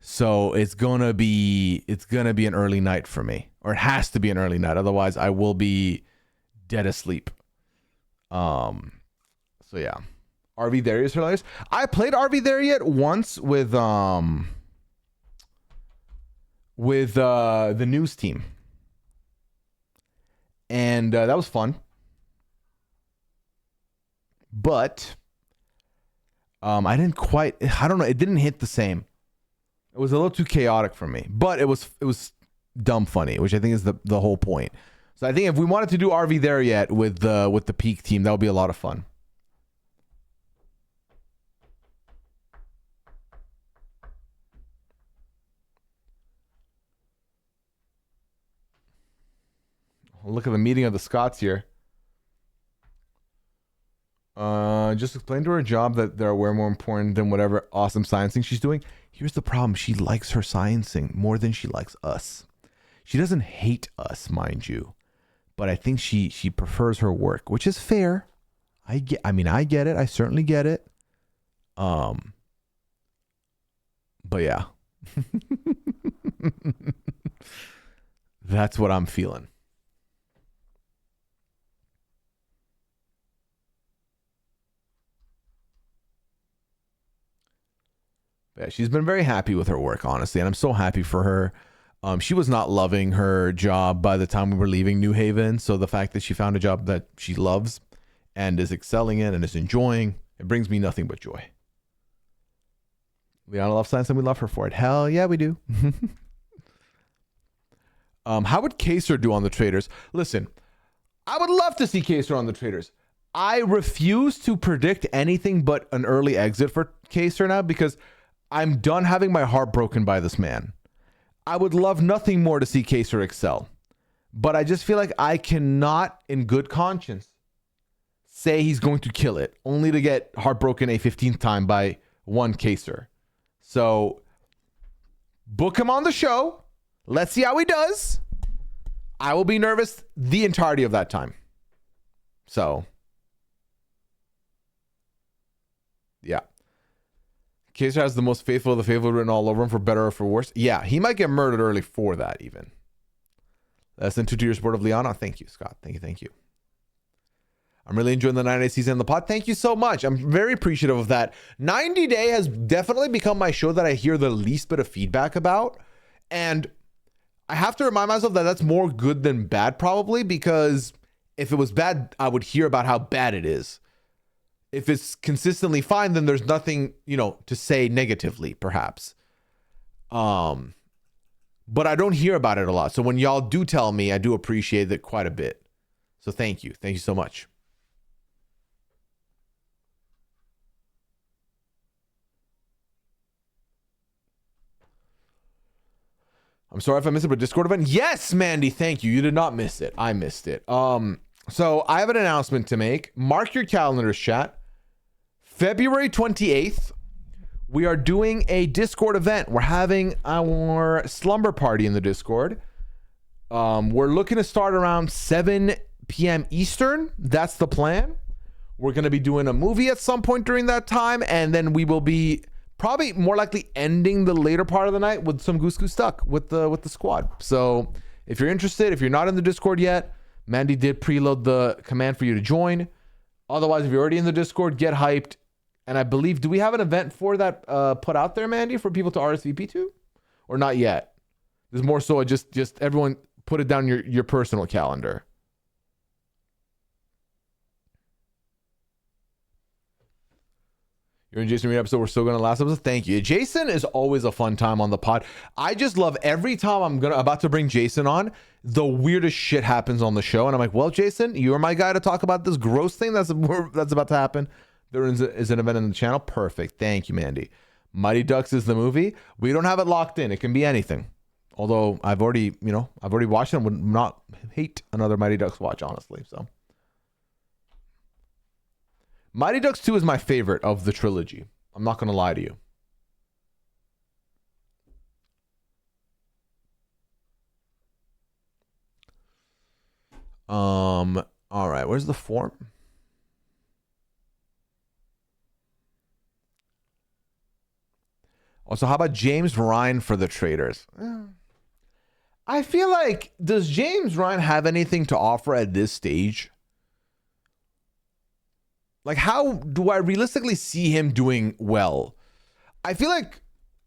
So it's gonna be an early night for me. Or it has to be an early night. Otherwise I will be dead asleep. So yeah. RV There is hilarious. I played RV There Yet once with the news team. And that was fun. But I don't know, it didn't hit the same. It was a little too chaotic for me. But it was dumb funny, which I think is the whole point. So I think if we wanted to do RV There Yet with the Peak team, that would be a lot of fun. Look at the meeting of the Scots here. Just explain to her job that they're way more important than whatever awesome sciencing she's doing. Here's the problem. She likes her sciencing more than she likes us. She doesn't hate us, mind you. But I think she prefers her work, which is fair. I get it. I certainly get it. But yeah. That's what I'm feeling. Yeah, she's been very happy with her work, honestly, and I'm so happy for her. She was not loving her job by the time we were leaving New Haven, so the fact that she found a job that she loves and is excelling in and is enjoying, it brings me nothing but joy. Liana loves science and we love her for it. Hell yeah, we do. How would Kaser do on the Traitors? Listen, I would love to see Kaser on the Traitors. I refuse to predict anything but an early exit for Kaser now because I'm done having my heart broken by this man. I would love nothing more to see Kaser excel. But I just feel like I cannot, in good conscience, say he's going to kill it, only to get heartbroken a 15th time by one Kaser. So, book him on the show. Let's see how he does. I will be nervous the entirety of that time. So, yeah. Kaser has the most faithful of the faithful written all over him for better or for worse. Yeah, he might get murdered early for that even. Less than 2 years board of Liana. Thank you, Scott. Thank you. I'm really enjoying the 90-day season in the pod. Thank you so much. I'm very appreciative of that. 90 Day has definitely become my show that I hear the least bit of feedback about. And I have to remind myself that that's more good than bad probably, because if it was bad, I would hear about how bad it is. If it's consistently fine, then there's nothing, to say negatively, perhaps. But I don't hear about it a lot. So when y'all do tell me, I do appreciate it quite a bit. So thank you. Thank you so much. I'm sorry if I missed it, but Discord event? Yes, Mandy, thank you. You did not miss it. I missed it. So I have an announcement to make. Mark your calendars, chat. February 28th, we are doing a Discord event. We're having our slumber party in the Discord. We're looking to start around 7 p.m. Eastern. That's the plan. We're going to be doing a movie at some point during that time, and then we will be probably more likely ending the later part of the night with some Goose Goose Duck with the squad. So if you're interested, if you're not in the Discord yet, Mandy did preload the command for you to join. Otherwise, if you're already in the Discord, get hyped. And I believe, do we have an event for that put out there, Mandy, for people to RSVP to? Or not yet? There's more so just everyone put it down your personal calendar. You're in Jason Reed episode. We're still going to last episode. Thank you. Jason is always a fun time on the pod. I just love every time I'm about to bring Jason on, the weirdest shit happens on the show. And I'm like, well, Jason, you're my guy to talk about this gross thing that's about to happen. There is an event in the channel. Perfect. Thank you, Mandy. Mighty Ducks is the movie. We don't have it locked in. It can be anything. Although I've already watched it and would not hate another Mighty Ducks watch, honestly. So Mighty Ducks 2 is my favorite of the trilogy. I'm not gonna lie to you. All right, where's the form? Also, how about James Ryan for the Traitors? I feel like, does James Ryan have anything to offer at this stage? Like, how do I realistically see him doing well? I feel like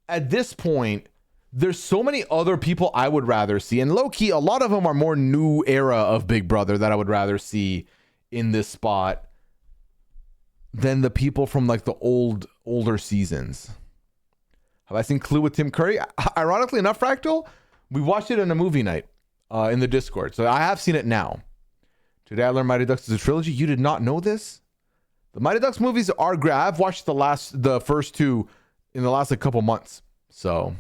at this point, there's so many other people I would rather see. And low key, a lot of them are more new era of Big Brother that I would rather see in this spot than the people from like the older seasons. Have I seen Clue with Tim Curry? Ironically enough, Fractal, we watched it in a movie night in the Discord. So I have seen it now. Today I learned Mighty Ducks is a trilogy. You did not know this? The Mighty Ducks movies are great. I've watched the first two in the last like couple months. So,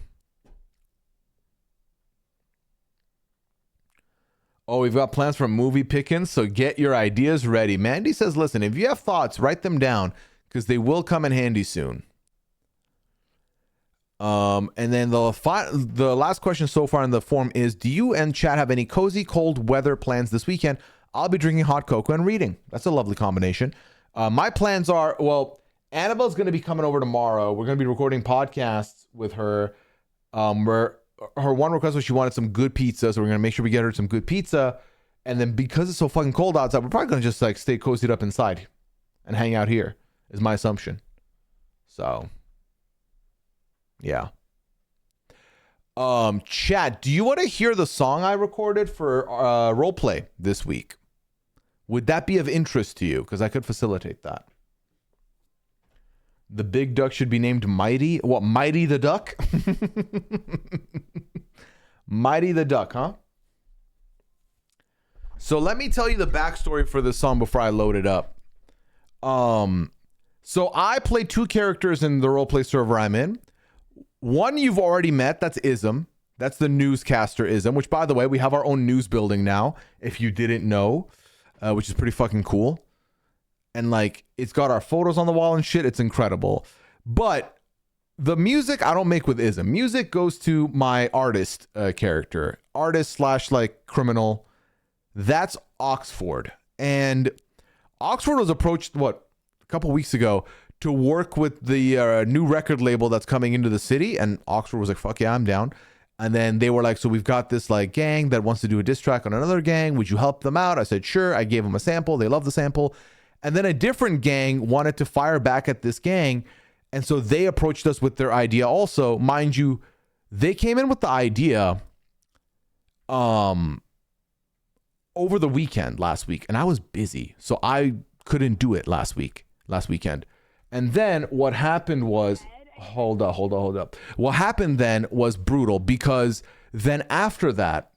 oh, we've got plans for movie pickings, so get your ideas ready. Mandy says, listen, if you have thoughts, write them down because they will come in handy soon. And then the last question so far in the form is, do you and chat have any cozy cold weather plans this weekend? I'll be drinking hot cocoa and reading. That's a lovely combination. My plans are, well, Annabelle's going to be coming over tomorrow. We're going to be recording podcasts with her. Where her one request was she wanted some good pizza, so we're going to make sure we get her some good pizza. And then because it's so fucking cold outside, we're probably going to just like stay cozied up inside and hang out here, is my assumption. So, yeah. Chat, do you want to hear the song I recorded for roleplay this week? Would that be of interest to you? Because I could facilitate that. The big duck should be named Mighty. What, Mighty the Duck? Mighty the Duck, huh? So let me tell you the backstory for this song before I load it up. So I play two characters in the roleplay server I'm in. One you've already met, that's Ism. That's the newscaster Ism, which by the way, we have our own news building now, if you didn't know, which is pretty fucking cool. And like, it's got our photos on the wall and shit. It's incredible. But the music I don't make with Ism. Music goes to my artist character. Artist slash like criminal. That's Oxford. And Oxford was approached, a couple weeks ago to work with the new record label that's coming into the city. And Oxford was like, fuck yeah, I'm down. And then they were like, so we've got this like gang that wants to do a diss track on another gang. Would you help them out? I said, sure. I gave them a sample. They love the sample. And then a different gang wanted to fire back at this gang. And so they approached us with their idea also. Mind you, they came in with the idea over the weekend last week. And I was busy. So I couldn't do it last weekend. And then what happened was, hold up. What happened then was brutal because then after that,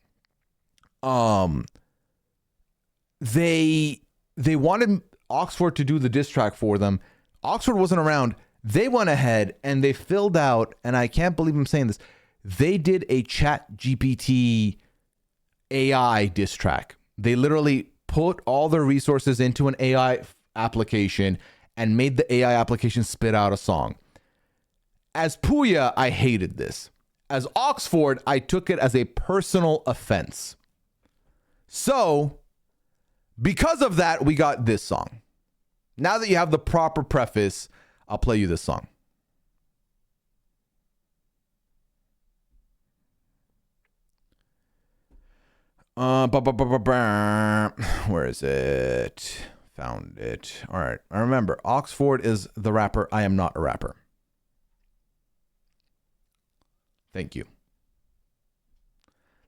they wanted Oxford to do the diss track for them. Oxford wasn't around. They went ahead and they filled out, and I can't believe I'm saying this, they did a chatbcc AI diss track. They literally put all their resources into an AI application and made the AI application spit out a song. As Pooya, I hated this. As Oxford, I took it as a personal offense. So, because of that, we got this song. Now that you have the proper preface, I'll play you this song. Where is it? Found it. All right. I remember, Oxford is the rapper. I am not a rapper. Thank you.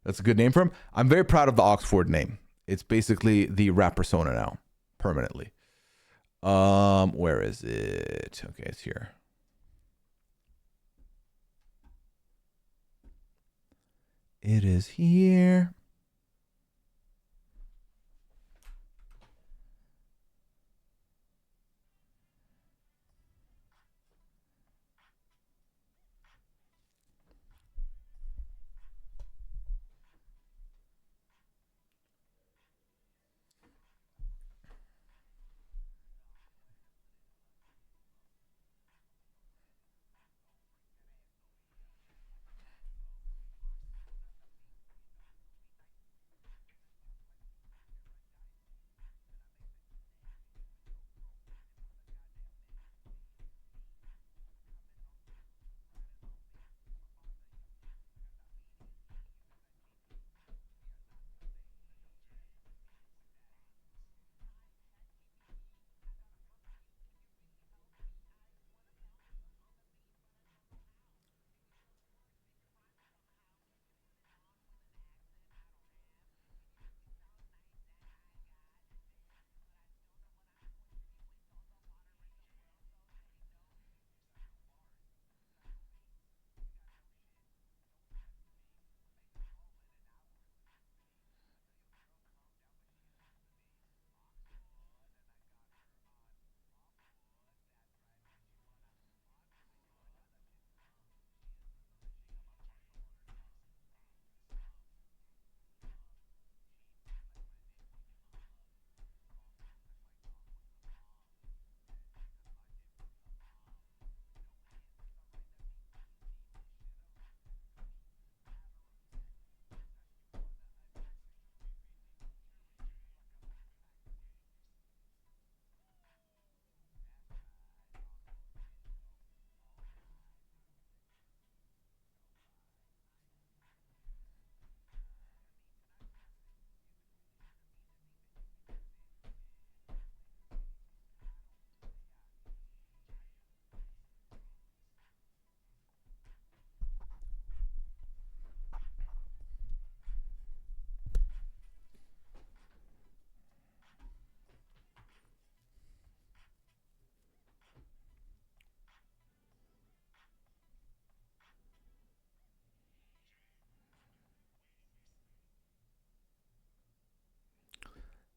That's a good name for him. I'm very proud of the Oxford name. It's basically the rap persona now, permanently. Where is it? Okay, it's here. It is here.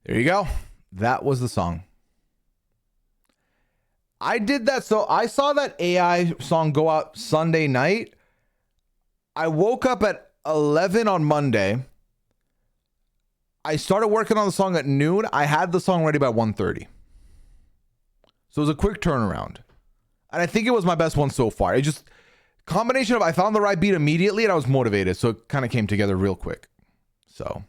There you go. That was the song. I did that. So I saw that AI song go out Sunday night. I woke up at 11 on Monday. I started working on the song at noon. I had the song ready by 1:30. So it was a quick turnaround. And I think it was my best one so far. It just combination of I found the right beat immediately and I was motivated. So it kind of came together real quick. So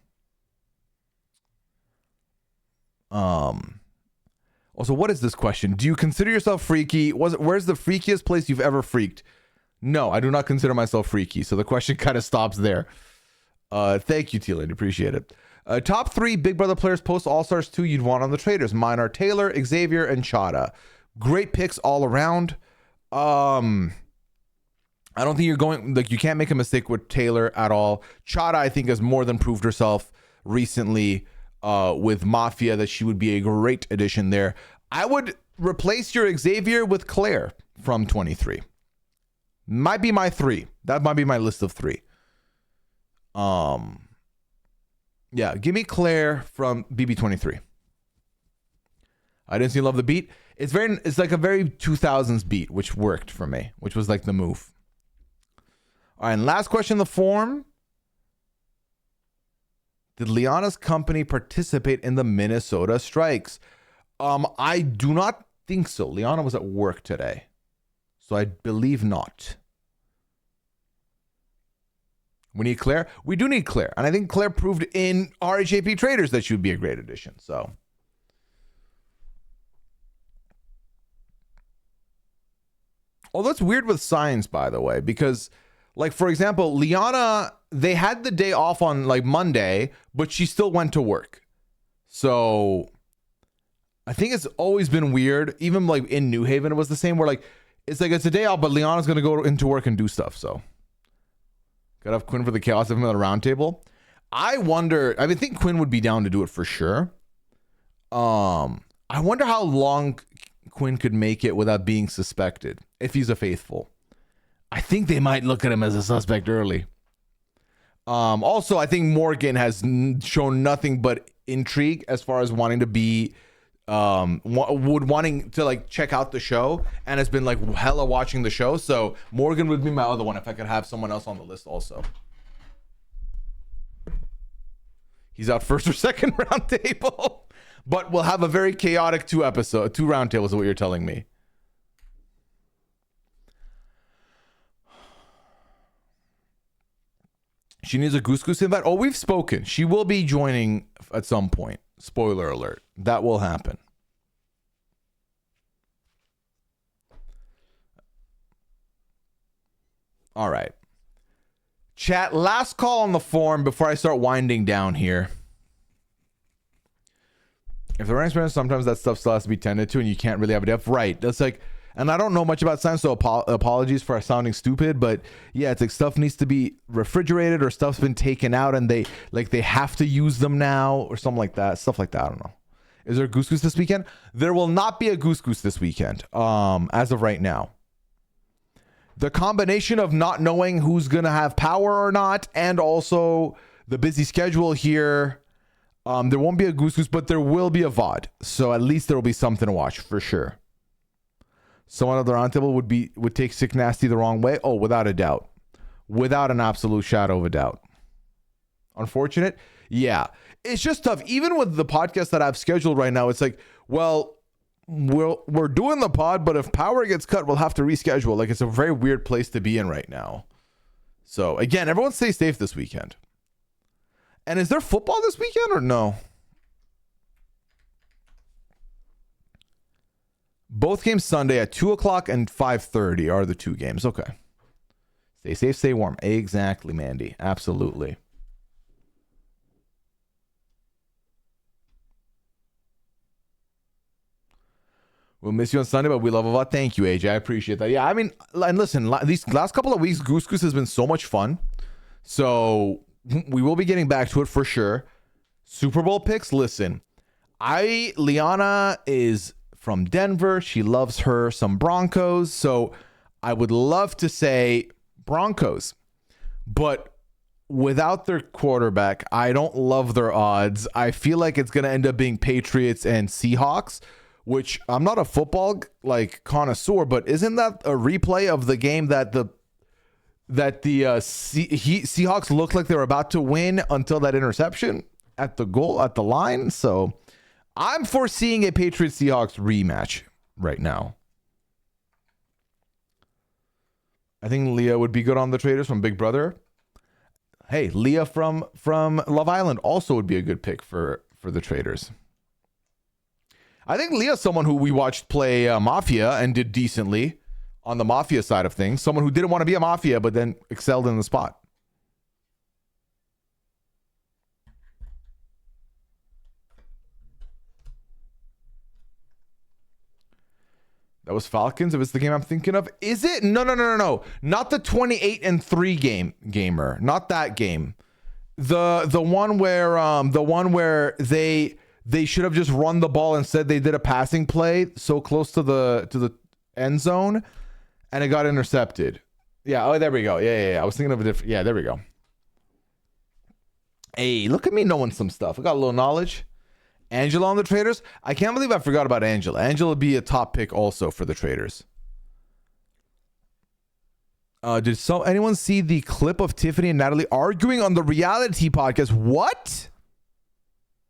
also, what is this question? Do you consider yourself freaky? Where's the freakiest place you've ever freaked? No, I do not consider myself freaky. So the question kind of stops there. Thank you, T-Lady. Appreciate it. Top 3 Big Brother players post All-Stars 2 you'd want on the Traitors. Mine are Taylor, Xavier, and Chada. Great picks all around. I don't think you're going, like, you can't make a mistake with Taylor at all. Chada, I think, has more than proved herself recently with Mafia that she would be a great addition there. I would replace your Xavier with Claire from 23. Might be my 3. That might be my list of 3. Yeah, give me Claire from BB23. I didn't see Love the Beat. It's like a very 2000s beat, which worked for me, which was like the move. All right, and last question in the form. Did Liana's company participate in the Minnesota strikes? I do not think so. Liana was at work today, so I believe not. We need Claire. We do need Claire. And I think Claire proved in RHAP Traitors that she would be a great addition. So. Oh, that's weird with signs, by the way, because, like, for example, Liana, they had the day off on, like, Monday, but she still went to work. So I think it's always been weird. Even, like, in New Haven, it was the same where, like, it's a day off, but Liana's going to go into work and do stuff. So. Gotta have Quinn for the chaos of him at the round table. I wonder, I think Quinn would be down to do it for sure. I wonder how long Quinn could make it without being suspected if he's a faithful. I think they might look at him as a suspect early. Also, I think Morgan has shown nothing but intrigue as far as wanting to be wanting to like check out the show and has been like hella watching the show. So Morgan would be my other one if I could have someone else on the list also. He's out first or second round table, but we'll have a very chaotic 2 round tables is what you're telling me. She needs a Goose invite. Oh, we've spoken. She will be joining at some point. Spoiler alert. That will happen. All right. Chat, last call on the forum before I start winding down here. If the ranks sometimes that stuff still has to be tended to and you can't really have it up. Right. That's like, and I don't know much about science, so apologies for sounding stupid, but yeah, it's like stuff needs to be refrigerated or stuff's been taken out and they have to use them now or something like that. Stuff like that. I don't know. Is there a Goose this weekend? There will not be a Goose this weekend, as of right now. The combination of not knowing who's going to have power or not, and also the busy schedule here, there won't be a Goose, but there will be a VOD. So at least there will be something to watch for sure. Someone at the round table would take Sick Nasty the wrong way. Oh, without a doubt. Without an absolute shadow of a doubt. Unfortunate? Yeah. It's just tough. Even with the podcast that I've scheduled right now, it's like, well, we're doing the pod, but if power gets cut, we'll have to reschedule. Like, it's a very weird place to be in right now. So, again, everyone stay safe this weekend. And is there football this weekend or no? Both games Sunday at 2 o'clock and 5:30 are the 2 games. Okay. Stay safe, stay warm. Exactly, Mandy. Absolutely. We'll miss you on Sunday, but we love a lot. Thank you, AJ. I appreciate that. Yeah, I mean, and listen, these last couple of weeks, Goose has been so much fun. So we will be getting back to it for sure. Super Bowl picks. Listen, Liana is from Denver. She loves her some Broncos. So I would love to say Broncos, but without their quarterback, I don't love their odds. I feel like it's going to end up being Patriots and Seahawks, which I'm not a football like connoisseur, but isn't that a replay of the game that the Seahawks looked like they were about to win until that interception at the goal at the line? So I'm foreseeing a Patriots Seahawks rematch right now. I think Leah would be good on the Traitors from Big Brother. Hey, Leah from Love Island also would be a good pick for the Traitors. I think Leah's someone who we watched play Mafia and did decently on the Mafia side of things. Someone who didn't want to be a Mafia but then excelled in the spot. That was Falcons. If it's the game I'm thinking of, is it? No. Not the 28-3 gamer. Not that game. The one where they should have just run the ball. Instead, they did a passing play so close to the end zone, and it got intercepted. Yeah. Oh, there we go. Yeah. I was thinking of a different. Yeah, there we go. Hey, look at me knowing some stuff. I got a little knowledge. Angela on the Traitors. I can't believe I forgot about Angela. Angela would be a top pick also for the Traitors. Did anyone see the clip of Tiffany and Natalie arguing on the reality podcast? What?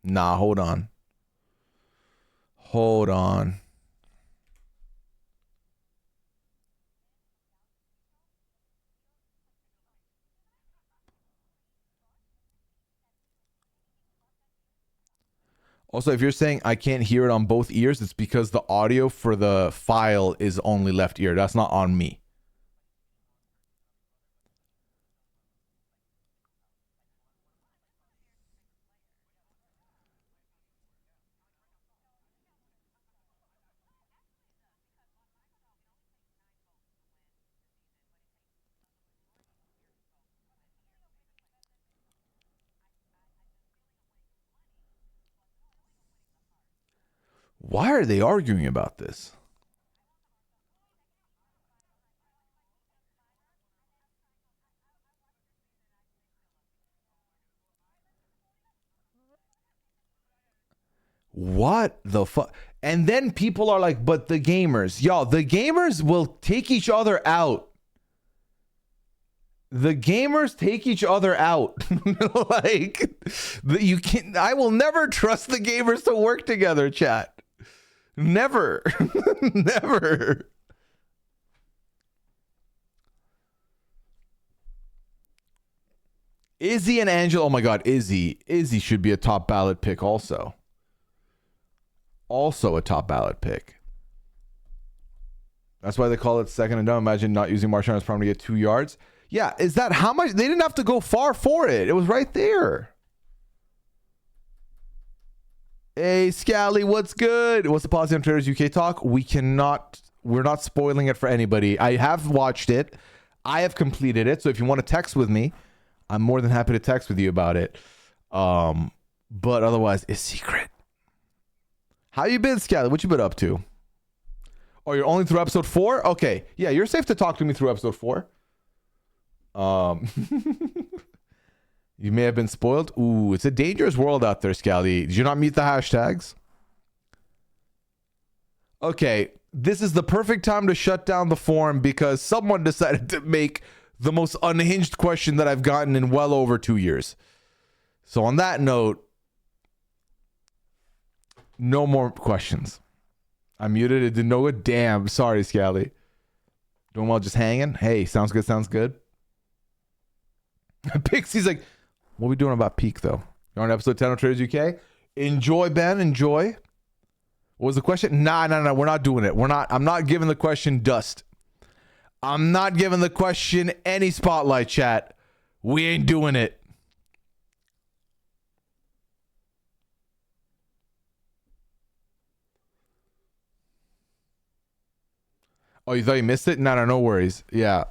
Nah, hold on. Also, if you're saying I can't hear it on both ears, it's because the audio for the file is only left ear. That's not on me. Why are they arguing about this? What the fuck? And then people are like, but the gamers, y'all, the gamers will take each other out. The gamers take each other out. Like, you can I will never trust the gamers to work together, chat. Never. Never. Izzy and Angela. Oh my God, Izzy should be a top ballot pick also. Also a top ballot pick. That's why they call it second and down. Imagine not using Marshawn's problem to get 2 yards. Yeah, is that how much? They didn't have to go far for it. It was right there. Hey, Scally, what's good? What's the policy on Traitors UK talk? We're not spoiling it for anybody. I have watched it. I have completed it. So if you want to text with me, I'm more than happy to text with you about it. But otherwise, it's secret. How you been, Scally? What you been up to? Oh, you're only through episode 4? Okay. Yeah, you're safe to talk to me through episode 4. You may have been spoiled. Ooh, it's a dangerous world out there, Scally. Did you not meet the hashtags? Okay, this is the perfect time to shut down the forum because someone decided to make the most unhinged question that I've gotten in well over 2 years. So on that note, no more questions. I muted it. Didn't know it. Damn. Sorry, Scally. Doing well, just hanging. Hey, sounds good. Sounds good. Pixie's like, what are we doing about Peak, though? You're on episode 10 of Traitors UK. Enjoy, Ben. Enjoy. What was the question? Nah. We're not doing it. I'm not giving the question dust. I'm not giving the question any spotlight, chat. We ain't doing it. Oh, you thought you missed it? No worries. Yeah.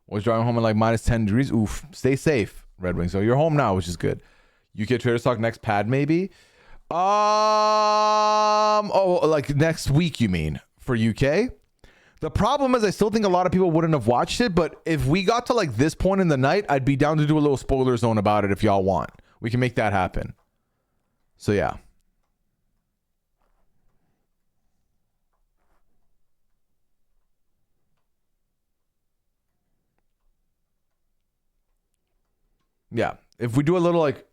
Was driving home at like minus 10 degrees. Oof. Stay safe, Red Wings. So you're home now, which is good. UK Traitors Talk next pad, maybe. Oh, like next week, you mean, for UK? The problem is I still think a lot of people wouldn't have watched it, but if we got to like this point in the night, I'd be down to do a little spoiler zone about it if y'all want. We can make that happen. So yeah. Yeah. If we do a little like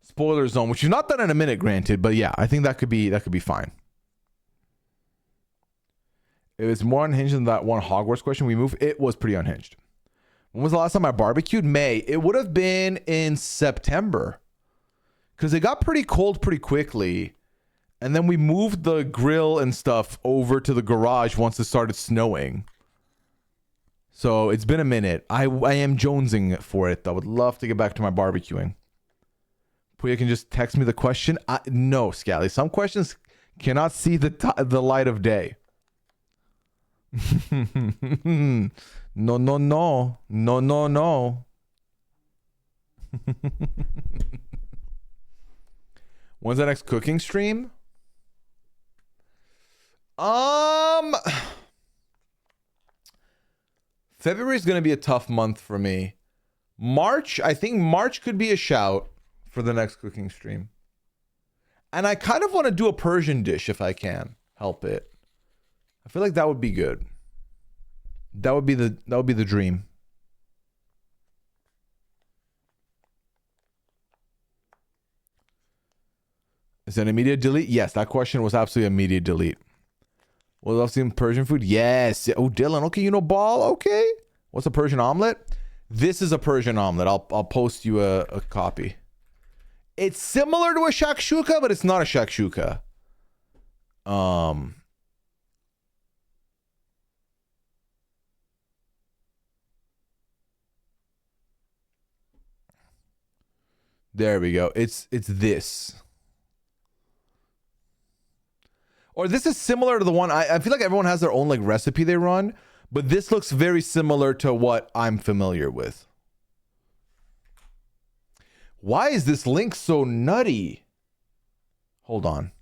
spoiler zone, which you've not done in a minute, granted, but yeah, I think that could be fine. It was more unhinged than that one Hogwarts question we moved. It was pretty unhinged. When was the last time I barbecued? May. It would have been in September. Because it got pretty cold pretty quickly. And then we moved the grill and stuff over to the garage once it started snowing. So it's been a minute. I am jonesing for it. I would love to get back to my barbecuing. Pooya can just text me the question. No, Scally. Some questions cannot see the light of day. No. When's the next cooking stream? February is going to be a tough month for me. March, I think March could be a shout for the next cooking stream. And I kind of want to do a Persian dish if I can help it. I feel like that would be good. That would be the dream. Is that an immediate delete? Yes, that question was absolutely immediate delete. Well, love seeing Persian food? Yes. Oh, Dylan. Okay, you know ball. Okay. What's a Persian omelet? This is a Persian omelet. I'll post you a copy. It's similar to a shakshuka, but it's not a shakshuka. There we go. It's this. Or this is similar to the one, I feel like everyone has their own like recipe they run, but this looks very similar to what I'm familiar with. Why is this link so nutty? Hold on.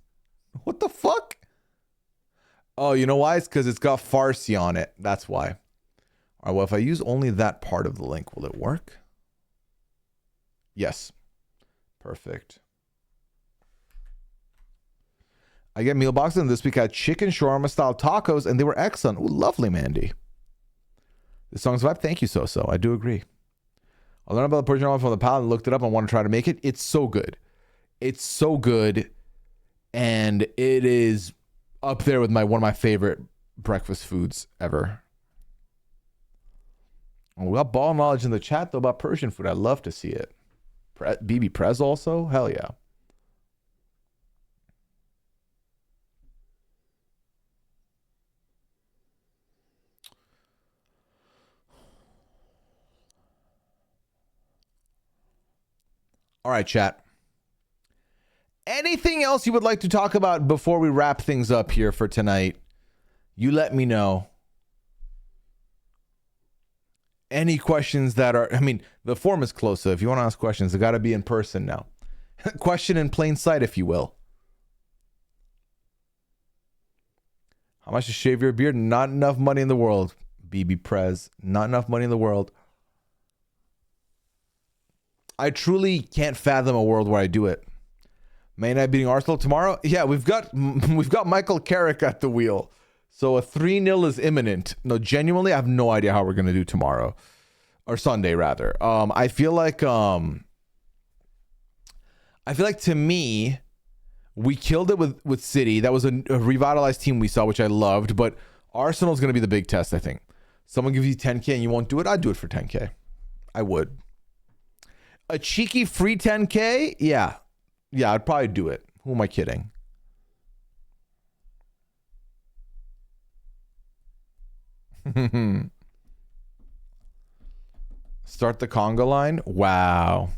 What the fuck? Oh, you know why? It's because it's got Farsi on it. That's why. All right, well, if I use only that part of the link, will it work? Yes. Perfect. I get meal boxes, and this week I had chicken shawarma style tacos, and they were excellent. Ooh, lovely, Mandy. This song's vibe. Thank you, So. I do agree. I learned about the Persian omelet from the palette and looked it up and want to try to make it. It's so good. It's so good, and it is up there with one of my favorite breakfast foods ever. We got ball knowledge in the chat though about Persian food. I'd love to see it. BB Prez also? Hell yeah. All right, chat. Anything else you would like to talk about before we wrap things up here for tonight? You let me know. Any questions that are, I mean, the form is closed, so if you want to ask questions, they got to be in person now. Question in plain sight, if you will. How much to shave your beard? Not enough money in the world, BB Prez. Not enough money in the world. I truly can't fathom a world where I do it. Man United beating Arsenal tomorrow? Yeah, we've got Michael Carrick at the wheel. So a 3-0 is imminent. No, genuinely, I have no idea how we're going to do tomorrow. Or Sunday, rather. I feel like to me, we killed it with City. That was a revitalized team we saw, which I loved. But Arsenal's going to be the big test, I think. Someone gives you 10K and you won't do it? I'd do it for 10K. I would. A cheeky free 10K? Yeah. Yeah, I'd probably do it. Who am I kidding? Start the conga line? Wow.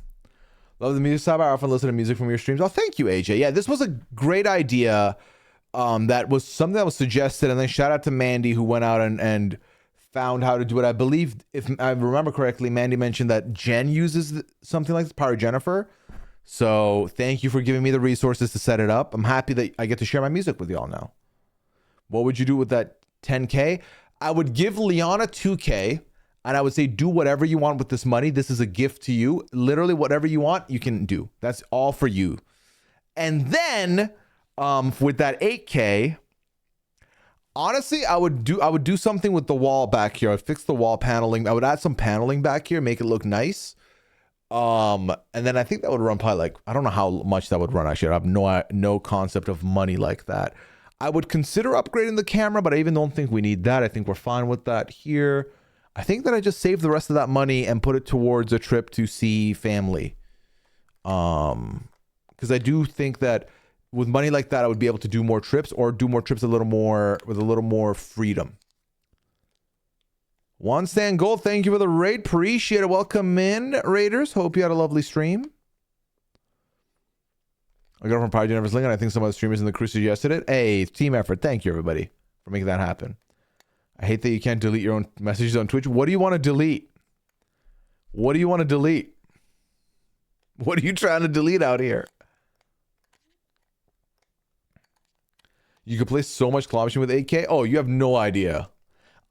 Love the music side. I often listen to music from your streams. Oh, thank you, AJ. Yeah, this was a great idea. That was something that was suggested. And then shout out to Mandy who went out and found how to do it. I believe, if I remember correctly, Mandy mentioned that Jen uses something like this, Pyro Jennifer. So thank you for giving me the resources to set it up. I'm happy that I get to share my music with y'all now. What would you do with that 10K? I would give Liana 2K, and I would say, do whatever you want with this money. This is a gift to you. Literally whatever you want, you can do. That's all for you. And then with that 8K, honestly, I would do something with the wall back here. I'd fix the wall paneling. I would add some paneling back here, make it look nice. And then I think that would run probably like, I don't know how much that would run actually. I have no concept of money like that. I would consider upgrading the camera, but I even don't think we need that. I think we're fine with that here. I think that I just save the rest of that money and put it towards a trip to see family. Because I do think that with money like that, I would be able to do more trips or do more trips with a little more freedom. One Stan Gold, thank you for the raid. Appreciate it. Welcome in, Raiders. Hope you had a lovely stream. I got it from Power Jennifer's link, and I think some of the streamers in the crew suggested it. Hey, team effort. Thank you, everybody, for making that happen. I hate that you can't delete your own messages on Twitch. What do you want to delete? What do you want to delete? What are you trying to delete out here? You could play so much claw machine with 8K. Oh, you have no idea.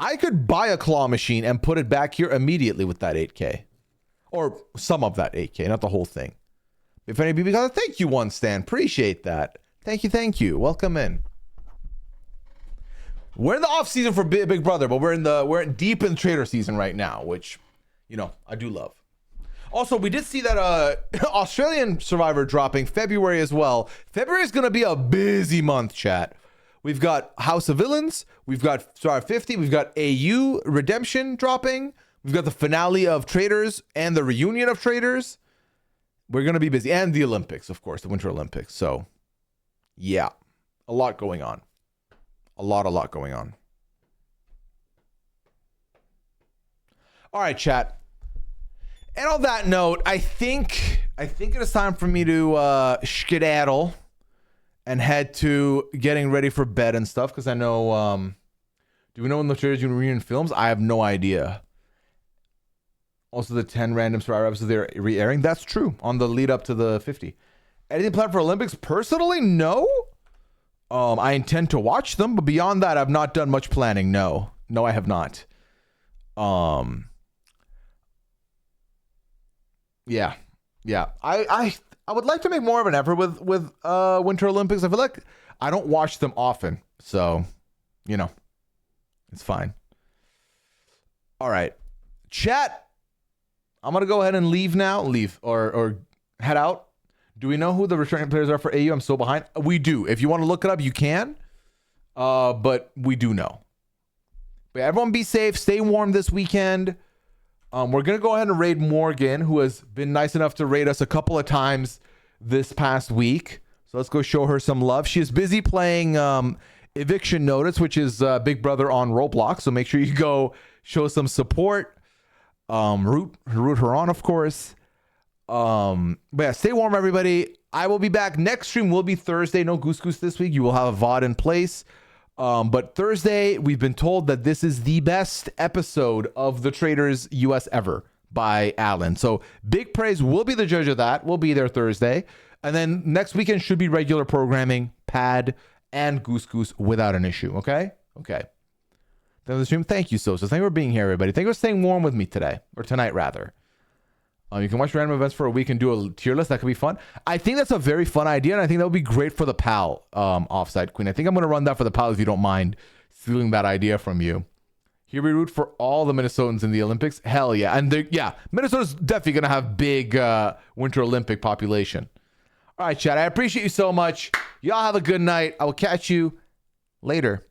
I could buy a claw machine and put it back here immediately with that 8K. Or some of that 8K, not the whole thing. If any people got thank you, One Stan. Appreciate that. Thank you. Welcome in. We're in the off season for Big Brother, but we're deep in Traitor season right now, which, you know, I do love. Also, we did see that Australian Survivor dropping February as well. February is going to be a busy month, chat. We've got House of Villains. We've got Star 50. We've got AU Redemption dropping. We've got the finale of Traitors and the reunion of Traitors. We're going to be busy. And the Olympics, of course, the Winter Olympics. So, yeah, a lot going on. A lot going on. All right, chat. And on that note, I think it is time for me to skedaddle and head to getting ready for bed and stuff, because I know, do we know when the Traitors reunion films? I have no idea. Also, the 10 random Survivor episodes they're re-airing. That's true, on the lead up to the 50. Anything planned for Olympics? Personally, no. I intend to watch them, but beyond that, I've not done much planning. No, I have not. Yeah. I would like to make more of an effort with Winter Olympics. I feel like I don't watch them often, so you know, it's fine. All right, chat. I'm gonna go ahead and leave now. Leave or head out. Do we know who the returning players are for AU? I'm so behind. We do. If you want to look it up, you can. But we do know. But everyone be safe. Stay warm this weekend. We're going to go ahead and raid Morgan, who has been nice enough to raid us a couple of times this past week. So let's go show her some love. She is busy playing Eviction Notice, which is Big Brother on Roblox. So make sure you go show some support. Root her on, of course. But yeah, stay warm, everybody. I will be back. Next stream will be Thursday. No Goose Goose this week. You will have a VOD in place. But Thursday, we've been told that this is the best episode of the Traitors US ever by Alan. So big praise. We'll be the judge of that. We'll be there Thursday. And then next weekend should be regular programming, Pad, and Goose Goose without an issue. Okay? Okay. Then the stream. Thank you, Sosa. Thank you for being here, everybody. Thank you for staying warm with me today, or tonight, rather. You can watch random events for a week and do a tier list. That could be fun. I think that's a very fun idea, and I think that would be great for the PAL offside queen. I think I'm going to run that for the PAL if you don't mind stealing that idea from you. Here we root for all the Minnesotans in the Olympics. Hell yeah. And yeah, Minnesota's definitely going to have big Winter Olympic population. All right, chat. I appreciate you so much. Y'all have a good night. I will catch you later.